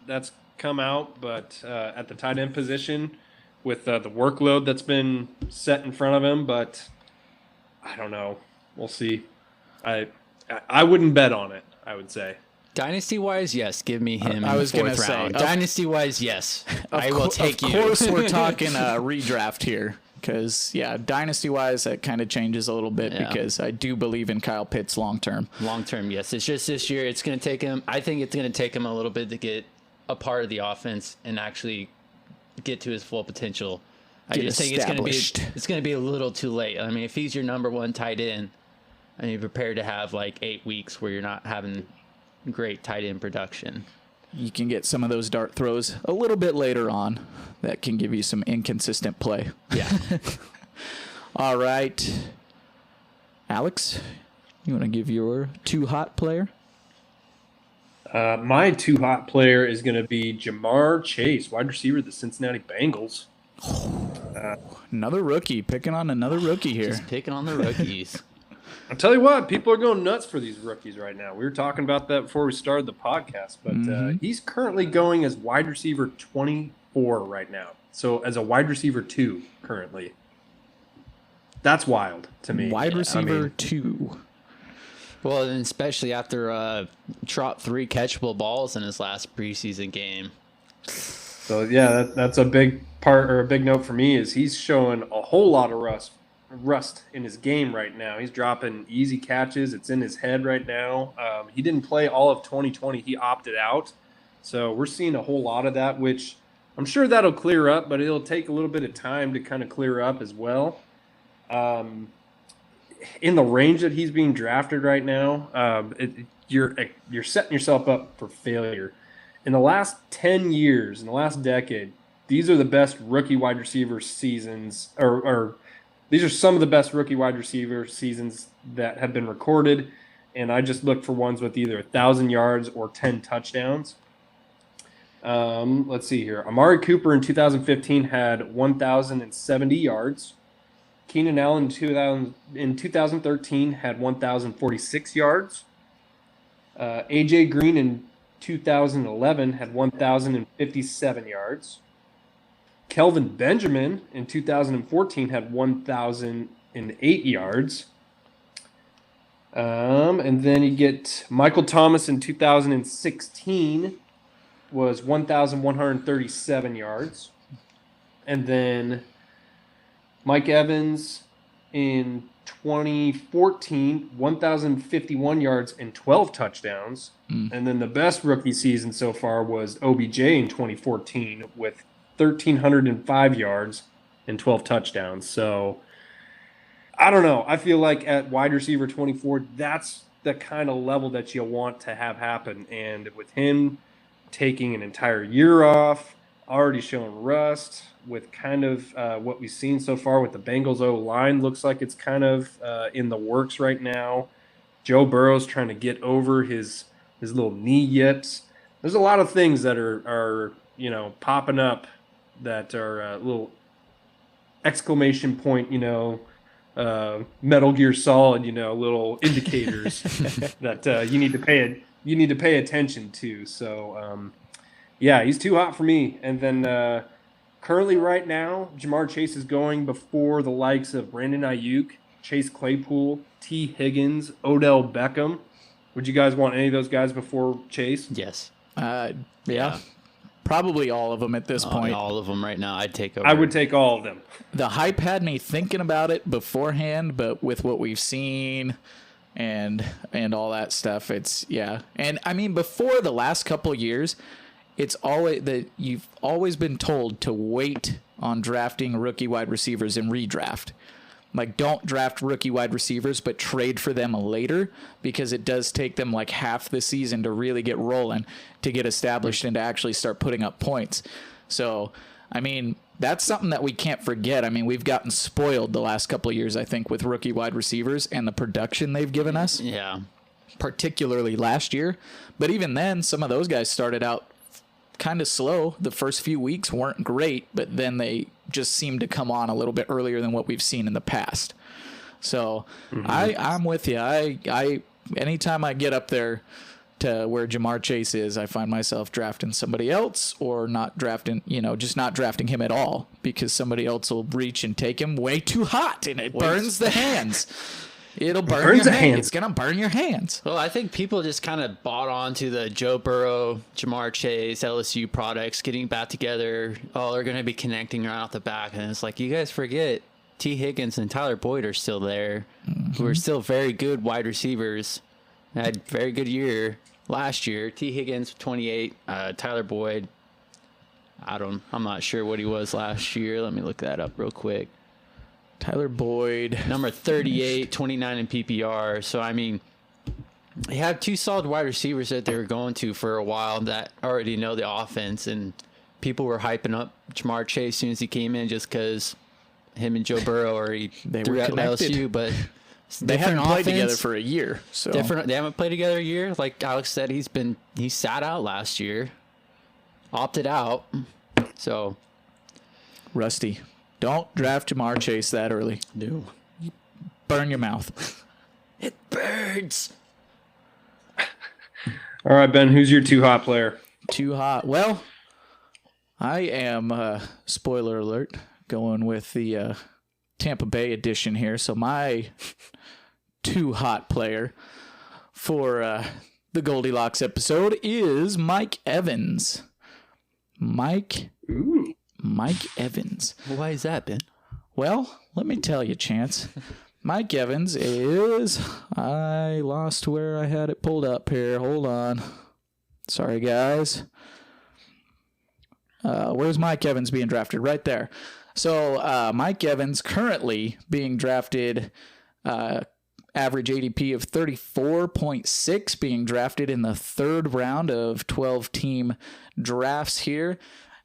that's come out, but at the tight end position with the workload that's been set in front of him, but I don't know. We'll see. I wouldn't bet on it, I would say. Dynasty wise, yes, give me him. I was going to say Dynasty wise, yes, I will take you. Of course, we're talking redraft here because dynasty wise, that kind of changes a little bit because I do believe in Kyle Pitts long term. Long term, yes. It's just this year. It's going to take him. I think it's going to take him a little bit to get a part of the offense and actually get to his full potential. I just think it's going to be a little too late. I mean, if he's your number 1 tight end, and you're prepared to have like 8 weeks where you're not having great tight end production, you can get some of those dart throws a little bit later on that can give you some inconsistent play. Yeah. All right, Alex, you want to give your 2 hot player? My 2 hot player is going to be Jamar Chase, wide receiver of the Cincinnati Bengals. Another rookie, picking on another rookie here. Just picking on the rookies. I'll tell you what, people are going nuts for these rookies right now. We were talking about that before we started the podcast, but he's currently going as wide receiver 24 right now. So as a wide receiver 2 currently. That's wild to me. Wide receiver 2. Well, and especially after dropped 3 catchable balls in his last preseason game. So yeah, that's a big part or a big note for me is he's showing a whole lot of rust in his game right now. He's dropping easy catches. It's in his head right now. He didn't play all of 2020. He opted out. So we're seeing a whole lot of that, which I'm sure that'll clear up, but it'll take a little bit of time to kind of clear up as well. In the range that he's being drafted right now, you're setting yourself up for failure. In the last 10 years, in the last decade, these are the best rookie wide receiver seasons, or these are some of the best rookie wide receiver seasons that have been recorded. And I just looked for ones with either 1,000 yards or 10 touchdowns. Let's see here. Amari Cooper in 2015 had 1,070 yards. Keenan Allen in 2013 had 1,046 yards. A.J. Green in 2011 had 1,057 yards. Kelvin Benjamin in 2014 had 1,008 yards. And then you get Michael Thomas in 2016 was 1,137 yards. And then Mike Evans in 2014, 1,051 and 12 touchdowns. And then the best rookie season so far was OBJ in 2014 with 1,305 yards and 12 touchdowns. So I don't know. I feel like at wide receiver 24, that's the kind of level that you want to have happen. And with him taking an entire year off, already showing rust with kind of what we've seen so far with the Bengals O-line. Looks like it's kind of in the works right now. Joe Burrow's trying to get over his little knee yips. There's a lot of things that are popping up that are little exclamation point, Metal Gear Solid, little indicators that you need to pay attention to. So yeah, he's too hot for me. And then currently right now, Jamar Chase is going before the likes of Brandon Ayuk, Chase Claypool, T. Higgins, Odell Beckham. Would you guys want any of those guys before Chase? Yes. Yeah. Probably all of them at this point. All of them right now. I'd take over. I would take all of them. The hype had me thinking about it beforehand, but with what we've seen and all that stuff, it's And I mean, before the last couple years, it's always that you've always been told to wait on drafting rookie wide receivers in redraft. Like, don't draft rookie wide receivers, but trade for them later, because it does take them like half the season to really get rolling, to get established and to actually start putting up points. So, I mean, that's something that we can't forget. I mean, we've gotten spoiled the last couple of years, I think, with rookie wide receivers and the production they've given us. Yeah. Particularly last year. But even then, some of those guys started out kind of slow. The first few weeks weren't great, but then they just seemed to come on a little bit earlier than what we've seen in the past. So I'm with you. I anytime I get up there to where Jamar Chase is, I find myself drafting somebody else, or not drafting, just not drafting him at all, because somebody else will reach and take him way too hot, and it burns the hands. It'll burn your hands. It's going to burn your hands. Well, I think people just kind of bought onto the Joe Burrow, Jamar Chase, LSU products getting back together. Oh, they're going to be connecting right off the back. And it's like, you guys forget T. Higgins and Tyler Boyd are still there, who are still very good wide receivers. Had a very good year last year. T. Higgins, 28. Tyler Boyd, I'm not sure what he was last year. Let me look that up real quick. Tyler Boyd. Number 38, 29 in PPR. So, I mean, they had two solid wide receivers that they were going to for a while that already know the offense. And people were hyping up Jamar Chase as soon as he came in, just because him and Joe Burrow already threw at LSU. But they haven't played together for a year. So They haven't played together a year. Like Alex said, he sat out last year. Opted out. So. Rusty. Don't draft Jamar Chase that early. No. Burn your mouth. It burns. All right, Ben, who's your too hot player? Too hot. Well, I am, spoiler alert, going with the Tampa Bay edition here. So my too hot player for the Goldilocks episode is Mike Evans. Mike Evans. Why is that, Ben? Well, let me tell you, Chance. Mike Evans is... I lost where I had it pulled up here. Hold on. Sorry, guys. Where's Mike Evans being drafted? Right there. So, Mike Evans currently being drafted... average ADP of 34.6, being drafted in the third round of 12-team drafts here.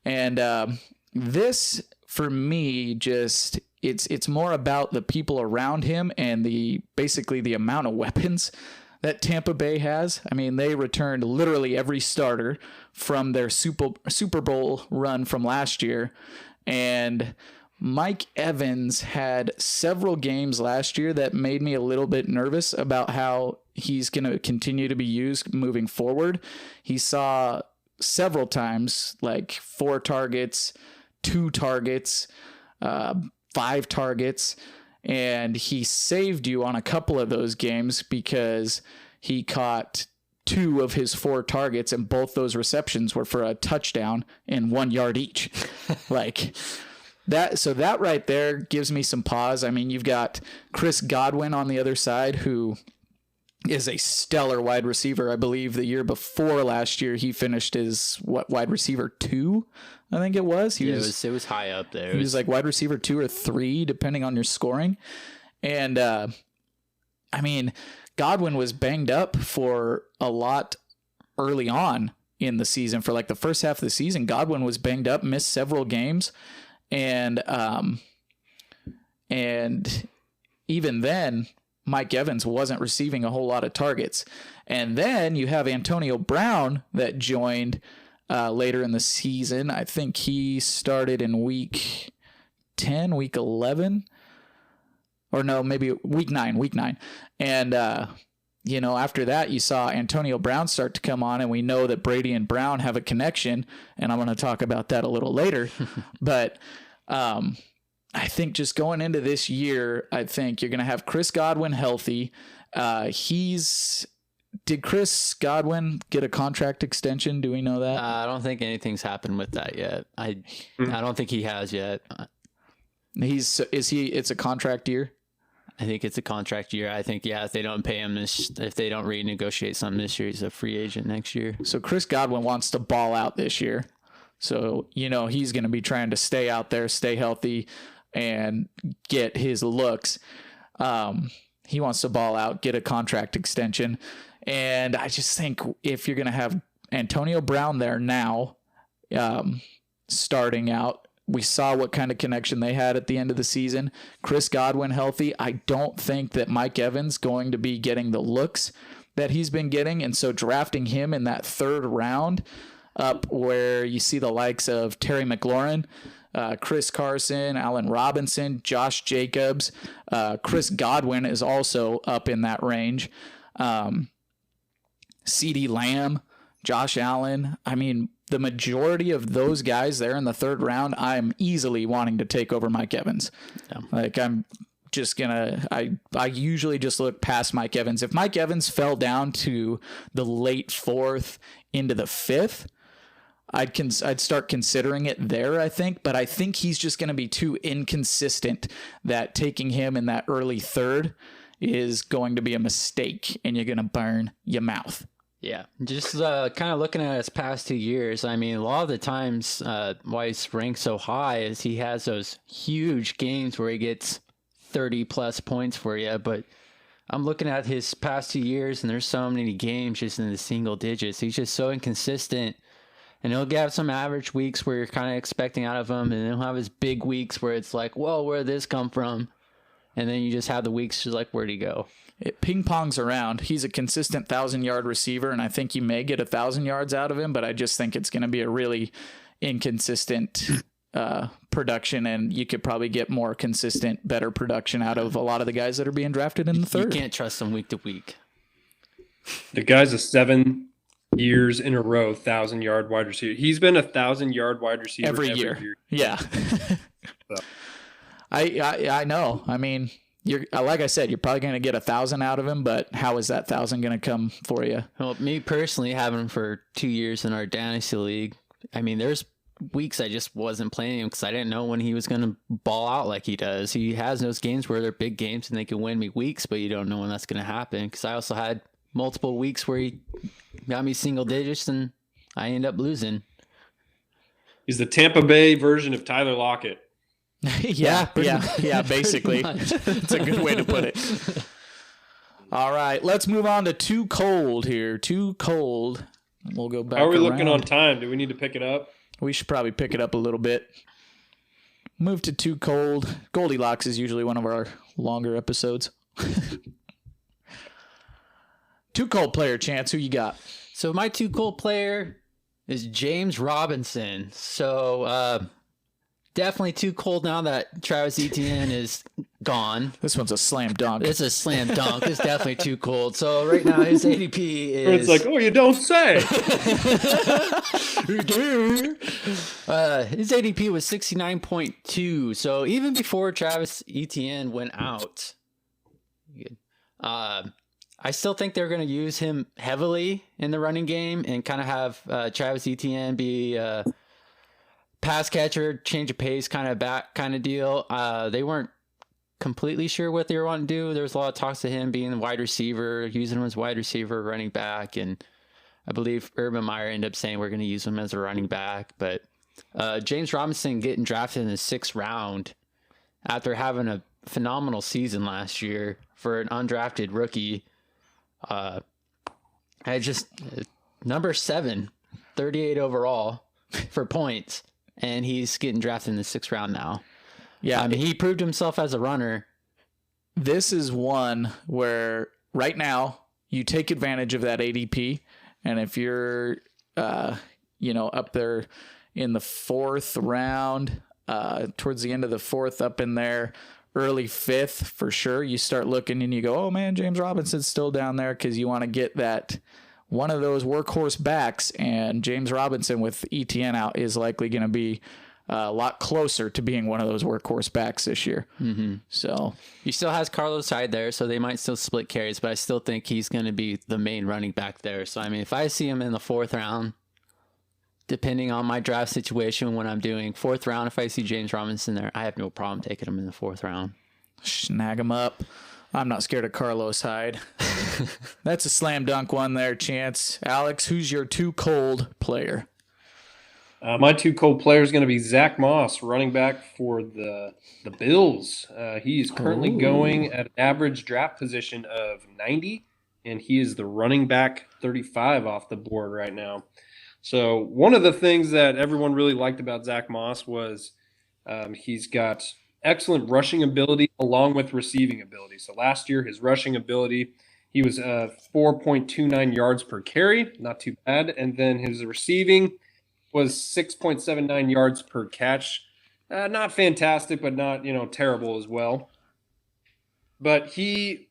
And this, for me, just it's more about the people around him and basically the amount of weapons that Tampa Bay has. I mean, they returned literally every starter from their Super Bowl run from last year, and Mike Evans had several games last year that made me a little bit nervous about how he's going to continue to be used moving forward. He saw several times, like 4 targets, 2 targets, 5 targets, and he saved you on a couple of those games because he caught 2 of his 4 targets, and both those receptions were for a touchdown and 1 yard each. Like that. So that right there gives me some pause. I mean, you've got Chris Godwin on the other side, who is a stellar wide receiver. I believe the year before last year, he finished as wide receiver 2, I think it was. It was high up there. He was like wide receiver 2 or 3, depending on your scoring. And I mean, Godwin was banged up for a lot early on, in the season. For like the first half of the season, Godwin was banged up, missed several games, and even then, Mike Evans wasn't receiving a whole lot of targets. And then you have Antonio Brown that joined later in the season. I think he started in week 10, week 11, or no, maybe week 9. And, after that, you saw Antonio Brown start to come on, and we know that Brady and Brown have a connection, and I'm going to talk about that a little later. But I think just going into this year, I think you're going to have Chris Godwin healthy. Did Chris Godwin get a contract extension? Do we know that? I don't think anything's happened with that yet. I don't think he has yet. It's a contract year? I think it's a contract year. I think, if they don't pay him if they don't renegotiate something this year, he's a free agent next year. So Chris Godwin wants to ball out this year. So, he's going to be trying to stay out there, stay healthy, and get his looks. He wants to ball out, get a contract extension. And I just think if you're going to have Antonio Brown there now, starting out, we saw what kind of connection they had at the end of the season. Chris Godwin healthy. I don't think that Mike Evans going to be getting the looks that he's been getting. And so drafting him in that third round up where you see the likes of Terry McLaurin, Chris Carson, Allen Robinson, Josh Jacobs, Chris Godwin is also up in that range. CeeDee Lamb, Josh Allen. I mean, the majority of those guys there in the third round, I'm easily wanting to take over Mike Evans. Yeah. Like I'm just gonna, I usually just look past Mike Evans. If Mike Evans fell down to the late fourth into the fifth, I'd start considering it there, I think, but I think he's just going to be too inconsistent that taking him in that early third is going to be a mistake and you're going to burn your mouth. Yeah, just kind of looking at his past 2 years, I mean, a lot of the times why he's ranked so high is he has those huge games where he gets 30-plus points for you, but I'm looking at his past 2 years, and there's so many games just in the single digits. He's just so inconsistent, and he'll have some average weeks where you're kind of expecting out of him, and then he'll have his big weeks where it's like, whoa, where did this come from? And then you just have the weeks just like, where'd he go? It ping-pongs around. He's a consistent 1,000-yard receiver, and I think you may get 1,000 yards out of him, but I just think it's going to be a really inconsistent production, and you could probably get more consistent, better production out of a lot of the guys that are being drafted in the third. You can't trust them week to week. The guy's a 7 years in a row 1,000-yard wide receiver. He's been a 1,000-yard wide receiver every year. Yeah. So. I know. I mean, you're like I said, you're probably going to get 1,000 out of him, but how is that 1,000 going to come for you? Well, me personally, having him for 2 years in our Dynasty League, I mean, there's weeks I just wasn't playing him because I didn't know when he was going to ball out like he does. He has those games where they're big games and they can win me weeks, but you don't know when that's going to happen. Because I also had multiple weeks where he got me single digits and I end up losing. He's the Tampa Bay version of Tyler Lockett. yeah, basically. It's a good way to put it. All right, let's move on to Too Cold here. Too Cold. We'll go back. How are we around. looking on time? Do we need to pick it up? We should probably pick it up a little bit. Move to Too Cold. Goldilocks is usually one of our longer episodes. Too Cold player, Chance. Who you got? So my Too Cold player is James Robinson. So definitely too cold now that Travis Etienne is gone. This one's a slam dunk. It's a slam dunk. It's definitely too cold. So right now his ADP is... It's like, oh, you don't say. His ADP was 69.2. So even before Travis Etienne went out, I still think they're going to use him heavily in the running game and kind of have Travis Etienne be pass catcher, change of pace kind of deal. They weren't completely sure what they were wanting to do. There was a lot of talks to him being the wide receiver, using him as wide receiver, running back, and I believe Urban Meyer ended up saying we're going to use him as a running back. But James Robinson getting drafted in the 6th round after having a phenomenal season last year for an undrafted rookie. Number 7. 38 overall for points, and he's getting drafted in the 6th round now. Yeah, I mean, he proved himself as a runner. This is one where right now you take advantage of that ADP, and if you're, up there in the 4th round, towards the end of the 4th, up in there, early 5th for sure, you start looking and you go, oh man, James Robinson's still down there, because you want to get that one of those workhorse backs, and James Robinson with ETN out is likely going to be a lot closer to being one of those workhorse backs this year. Mm-hmm. So he still has Carlos Hyde there, so they might still split carries, but I still think he's going to be the main running back there. So, I mean, if I see him in the 4th round, depending on my draft situation when I'm doing 4th round, if I see James Robinson there, I have no problem taking him in the 4th round. Snag him up. I'm not scared of Carlos Hyde. That's a slam dunk one there, Chance. Alex, who's your too cold player? My too cold player is going to be Zach Moss, running back for the Bills. He's currently going at an average draft position of 90, and he is the running back 35 off the board right now. So one of the things that everyone really liked about Zach Moss was he's got excellent rushing ability along with receiving ability. So last year, his rushing ability, he was 4.29 yards per carry, not too bad. And then his receiving was 6.79 yards per catch. Not fantastic, but not, terrible as well. But he,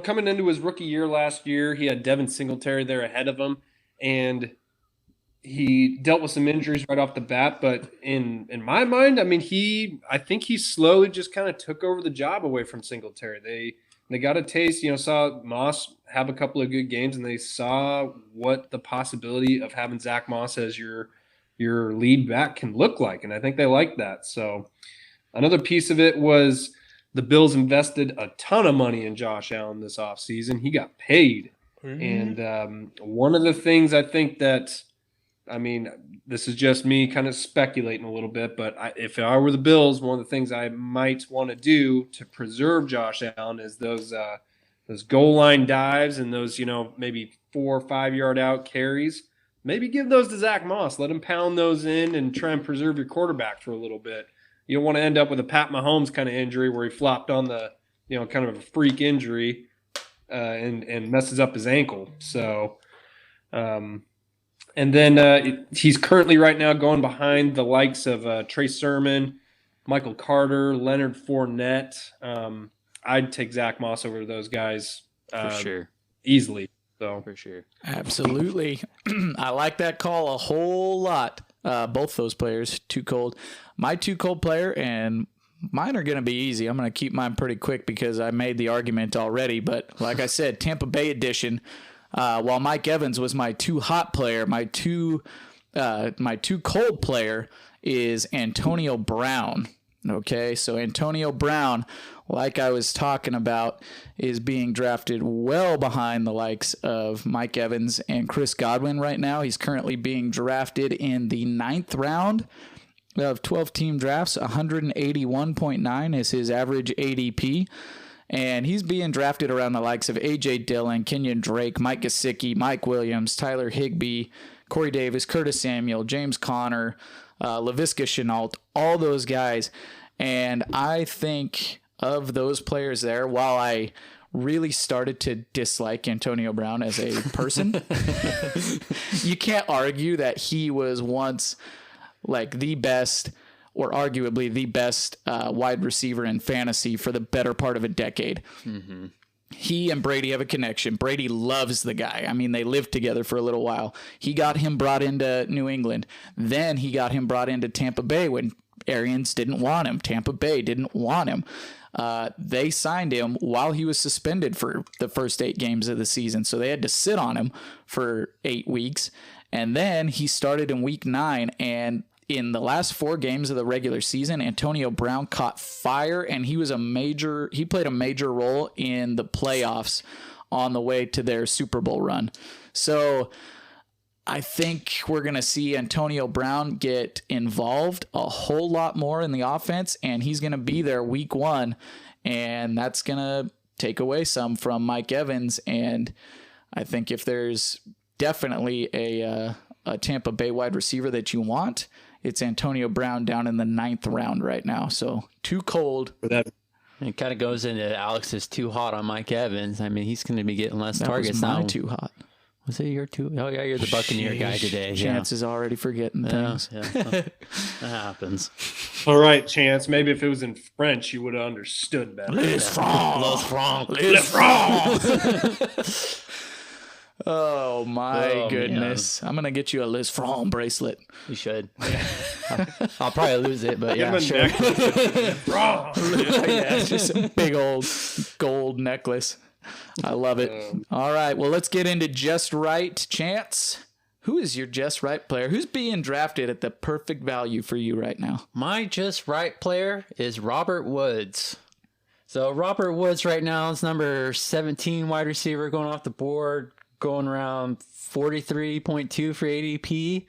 coming into his rookie year last year, he had Devin Singletary there ahead of him, and he dealt with some injuries right off the bat. But in my mind, I mean, I think he slowly just kind of took over the job away from Singletary. They got a taste, saw Moss have a couple of good games, and they saw what the possibility of having Zach Moss as your lead back can look like. And I think they liked that. So another piece of it was the Bills invested a ton of money in Josh Allen this offseason. He got paid. Mm-hmm. And one of the things I think that, I mean, this is just me kind of speculating a little bit, but if I were the Bills, one of the things I might want to do to preserve Josh Allen is those goal line dives and those, maybe 4 or 5 yard out carries. Maybe give those to Zach Moss. Let him pound those in and try and preserve your quarterback for a little bit. You don't want to end up with a Pat Mahomes kind of injury where he flopped on the, kind of a freak injury and messes up his ankle. So, and then he's currently right now going behind the likes of Trey Sermon, Michael Carter, Leonard Fournette. I'd take Zach Moss over those guys for sure, easily. So for sure, absolutely. I like that call a whole lot. Both those players too cold. My too cold player, and mine are going to be easy. I'm going to keep mine pretty quick because I made the argument already. But like I said, Tampa Bay edition. While Mike Evans was my too hot player, my too cold player is Antonio Brown. Okay, so Antonio Brown, like I was talking about, is being drafted well behind the likes of Mike Evans and Chris Godwin right now. He's currently being drafted in the 9th round of 12-team drafts. 181.9 is his average ADP. And he's being drafted around the likes of A.J. Dillon, Kenyon Drake, Mike Gesicki, Mike Williams, Tyler Higbee, Corey Davis, Curtis Samuel, James Conner, Laviska Shenault, all those guys. And I think of those players there, while I really started to dislike Antonio Brown as a person, you can't argue that he was once like the best, or arguably the best wide receiver in fantasy for the better part of a decade. Mm-hmm. He and Brady have a connection. Brady loves the guy. I mean, they lived together for a little while. He got him brought into New England. Then he got him brought into Tampa Bay when Arians didn't want him. Tampa Bay didn't want him. They signed him while he was suspended for the first 8 games of the season. So they had to sit on him for 8 weeks. And then he started in week 9, and in the last 4 games of the regular season, Antonio Brown caught fire, and he played a major role in the playoffs on the way to their Super Bowl run. So I think we're going to see Antonio Brown get involved a whole lot more in the offense, and he's going to be there week 1, and that's going to take away some from Mike Evans. And I think if there's definitely a a Tampa Bay wide receiver that you want, it's Antonio Brown down in the 9th round right now. So too cold. It kind of goes into Alex's too hot on Mike Evans. I mean, he's going to be getting less targets That was my now. too hot. Was it your too? Oh, yeah, you're the Buccaneer guy today. Chance is already forgetting things. Yeah, that happens. All right, Chance. Maybe if it was in French, you would have understood better. Les Francs. Oh, my goodness. Man. I'm going to get you a Les Francs bracelet. You should. I'll probably lose it, but yeah, sure. Yeah, just a big old gold necklace. I love it. All right, well, let's get into Just Right. Chance, who is your Just Right player? Who's being drafted at the perfect value for you right now? My Just Right player is Robert Woods. So Robert Woods right now is number 17 wide receiver going off the board, going around 43.2 for ADP.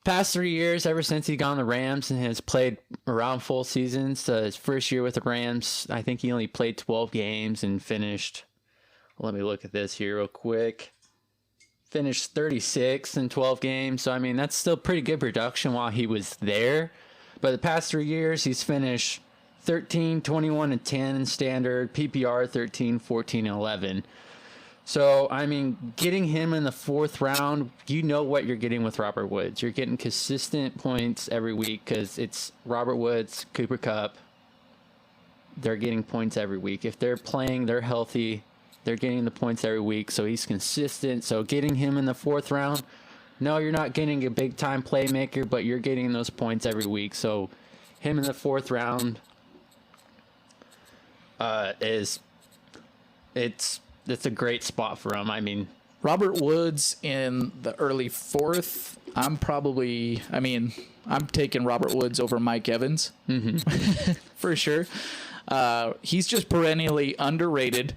Past 3 years, ever since he got on the Rams and has played around full seasons. His first year with the Rams, I think he only played 12 games and finished, let me look at this here real quick. Finished 36 in 12 games. So, I mean, that's still pretty good production while he was there. But the past 3 years, he's finished 13, 21, and 10 in standard, PPR 13, 14, and 11. So, I mean, getting him in the 4th round, you know what you're getting with Robert Woods. You're getting consistent points every week because it's Robert Woods, Cooper Kupp. They're getting points every week. If they're playing, they're healthy, they're getting the points every week. So he's consistent. So getting him in the 4th round, no, you're not getting a big-time playmaker, but you're getting those points every week. So him in the 4th round it's a great spot for him. I mean, Robert Woods in the early 4th. I'm taking Robert Woods over Mike Evans for sure. He's just perennially underrated.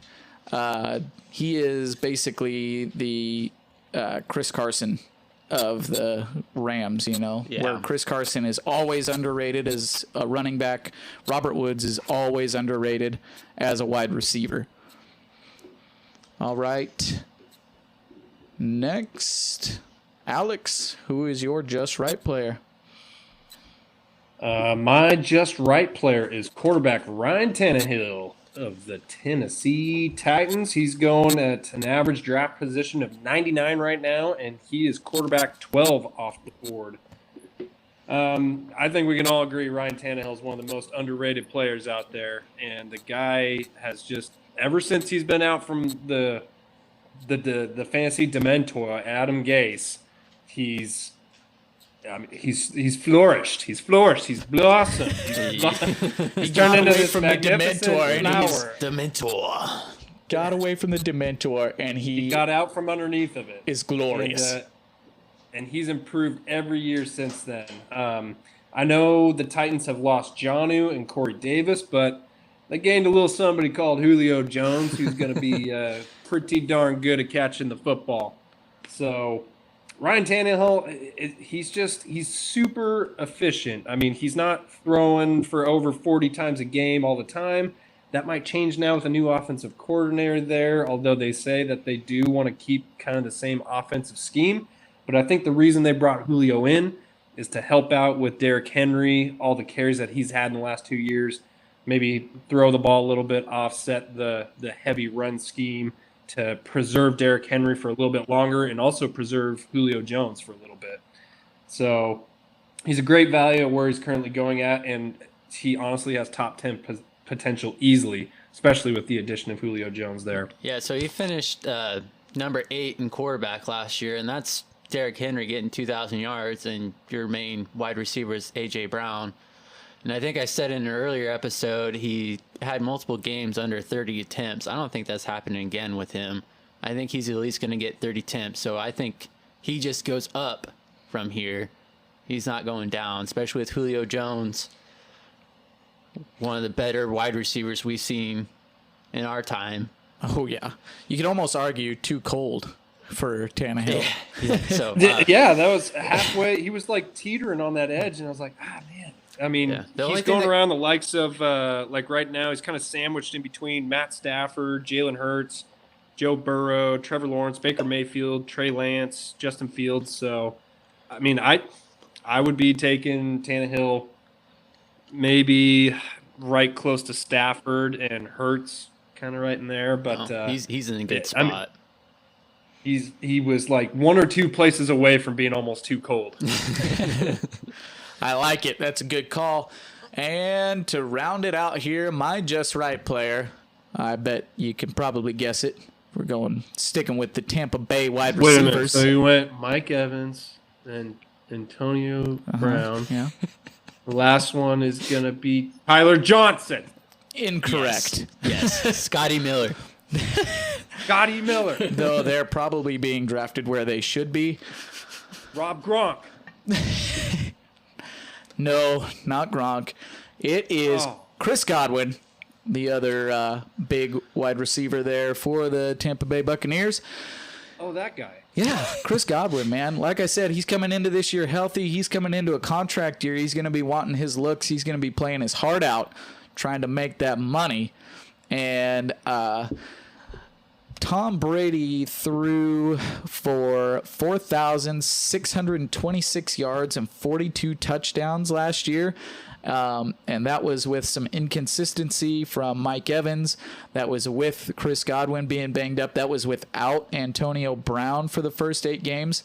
He is basically the Chris Carson of the Rams, where Chris Carson is always underrated as a running back. Robert Woods is always underrated as a wide receiver. All right. Next, Alex, who is your Just Right player? My Just Right player is quarterback Ryan Tannehill of the Tennessee Titans. He's going at an average draft position of 99 right now, and he is quarterback 12 off the board. I think we can all agree Ryan Tannehill is one of the most underrated players out there, and the guy has just ever since he's been out from the fantasy dementor Adam Gase, he's flourished. He's blossomed. He's turned into this from the dementor flower. Dementor. Got away from the dementor, and he got out from underneath of it. Is glorious. And he's improved every year since then. I know the Titans have lost Jonnu and Corey Davis, but they gained a little somebody called Julio Jones, who's going to be pretty darn good at catching the football. So Ryan Tannehill, he's super efficient. I mean, he's not throwing for over 40 times a game all the time. That might change now with a new offensive coordinator there, although they say that they do want to keep kind of the same offensive scheme. But I think the reason they brought Julio in is to help out with Derrick Henry, all the carries that he's had in the last 2 years. Maybe throw the ball a little bit, offset the heavy run scheme to preserve Derrick Henry for a little bit longer and also preserve Julio Jones for a little bit. So he's a great value at where he's currently going at, and he honestly has top 10 potential easily, especially with the addition of Julio Jones there. Yeah, so he finished number 8 in quarterback last year, and that's Derrick Henry getting 2,000 yards, and your main wide receiver is A.J. Brown. And I think I said in an earlier episode, he had multiple games under 30 attempts. I don't think that's happening again with him. I think he's at least going to get 30 attempts. So I think he just goes up from here. He's not going down, especially with Julio Jones, one of the better wide receivers we've seen in our time. Oh, yeah. You could almost argue too cold for Tannehill. Yeah. So, yeah, that was halfway. He was like teetering on that edge, and I was like, man. I mean, he's going around the likes of, like right now, he's kind of sandwiched in between Matt Stafford, Jalen Hurts, Joe Burrow, Trevor Lawrence, Baker Mayfield, Trey Lance, Justin Fields. So, I mean, I would be taking Tannehill maybe right close to Stafford and Hurts, kind of right in there. But he's in a good spot. I mean, he was like one or two places away from being almost too cold. I like it. That's a good call. And to round it out here, my just right player, I bet you can probably guess it. We're sticking with the Tampa Bay wide Wait receivers. a minute. So you went Mike Evans and Antonio Brown. Yeah. The last one is going to be Tyler Johnson. Incorrect. Yes. Scotty Miller. Scotty Miller. Though they're probably being drafted where they should be. Rob Gronk. No, not Gronk. It is Chris Godwin, the other big wide receiver there for the Tampa Bay Buccaneers. Oh, that guy. Yeah, Chris Godwin, man. Like I said, he's coming into this year healthy. He's coming into a contract year. He's going to be wanting his looks. He's going to be playing his heart out, trying to make that money. And Tom Brady threw for 4,626 yards and 42 touchdowns last year. And that was with some inconsistency from Mike Evans. That was with Chris Godwin being banged up. That was without Antonio Brown for the first 8 games.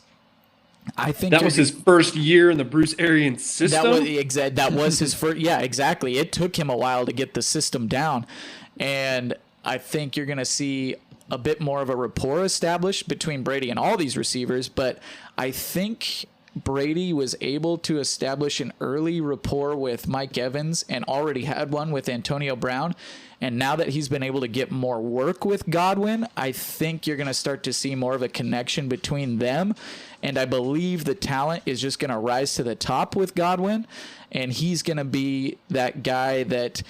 I think that was his first year in the Bruce Arians system. That was his first. Yeah, exactly. It took him a while to get the system down. And I think you're going to see a bit more of a rapport established between Brady and all these receivers. But I think Brady was able to establish an early rapport with Mike Evans and already had one with Antonio Brown. And now that he's been able to get more work with Godwin, I think you're going to start to see more of a connection between them. And I believe the talent is just going to rise to the top with Godwin. And he's going to be that guy that,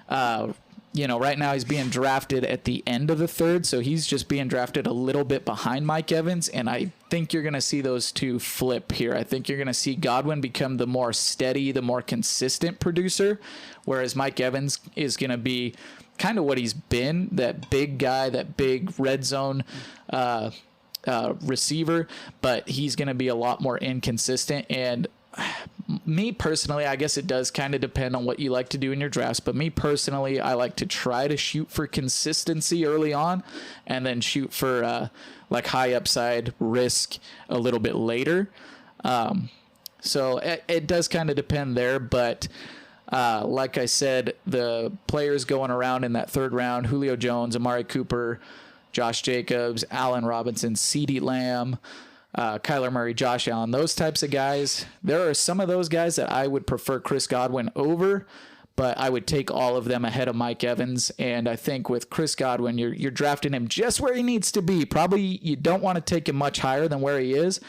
right now he's being drafted at the end of the third, so he's just being drafted a little bit behind Mike Evans, and I think you're going to see those two flip here. I think you're going to see Godwin become the more steady, the more consistent producer, whereas Mike Evans is going to be kind of what he's been, that big guy, that big red zone receiver, but he's going to be a lot more inconsistent. And me personally, I guess it does kind of depend on what you like to do in your drafts, but me personally, I like to try to shoot for consistency early on and then shoot for high upside risk a little bit later. So it does kind of depend there, but like I said, the players going around in that third round, Julio Jones, Amari Cooper, Josh Jacobs, Allen Robinson, CeeDee Lamb, Kyler Murray, Josh Allen, those types of guys. There are some of those guys that I would prefer Chris Godwin over, but I would take all of them ahead of Mike Evans. And I think with Chris Godwin, you're drafting him just where he needs to be. Probably you don't want to take him much higher than where he is,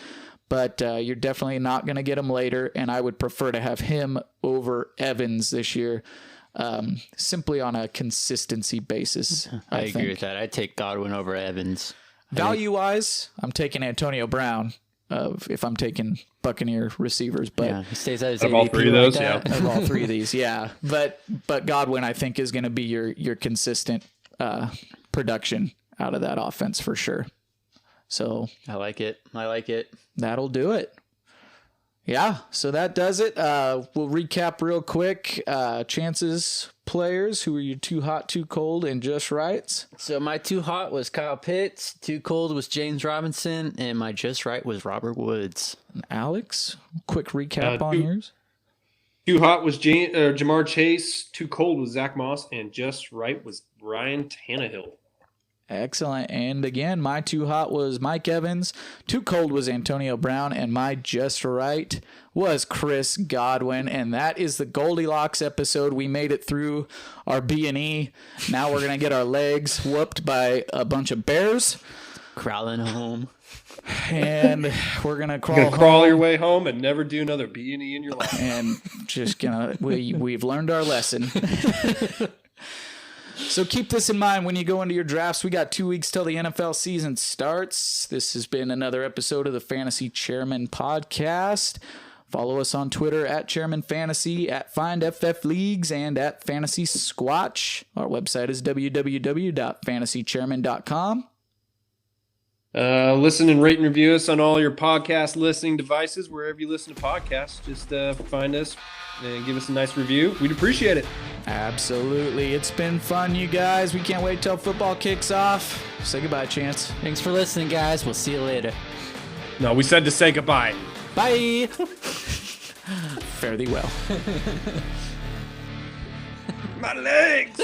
but you're definitely not going to get him later. And I would prefer to have him over Evans this year, simply on a consistency basis. I agree with that. I'd take Godwin over Evans. Value-wise, I'm taking Antonio Brown if I'm taking Buccaneer receivers. But yeah, he stays at his of all three of those, yeah. Of all three of these, yeah. But Godwin, I think, is going to be your consistent production out of that offense for sure. So I like it. That'll do it. Yeah, so that does it. We'll recap real quick. Chances players, who are your too hot, too cold, and just rights? So my too hot was Kyle Pitts, too cold was James Robinson, and my just right was Robert Woods. And Alex, quick recap on yours. Too hot was Jamar Chase, too cold was Zach Moss, and just right was Ryan Tannehill. Excellent. And again, my too hot was Mike Evans, too cold was Antonio Brown, and my just right was Chris Godwin. And that is the Goldilocks episode. We made it through our B&E. Now we're going to get our legs whooped by a bunch of bears. Crawling home. And we're going to crawl your way home and never do another B&E in your life. And just we've learned our lesson. So keep this in mind when you go into your drafts. We got 2 weeks till the NFL season starts. This has been another episode of the Fantasy Chairmen podcast. Follow us on Twitter at Chairman Fantasy, at FindFFLeagues, and at Fantasy Squatch. Our website is www.fantasychairman.com. Listen and rate and review us on all your podcast listening devices, wherever you listen to podcasts. Just find us and give us a nice review. We'd appreciate it. Absolutely. It's been fun, you guys. We can't wait till football kicks off. Say goodbye, Chance. Thanks for listening, guys. We'll see you later. No, we said to say goodbye. Bye. Fare thee well. My legs!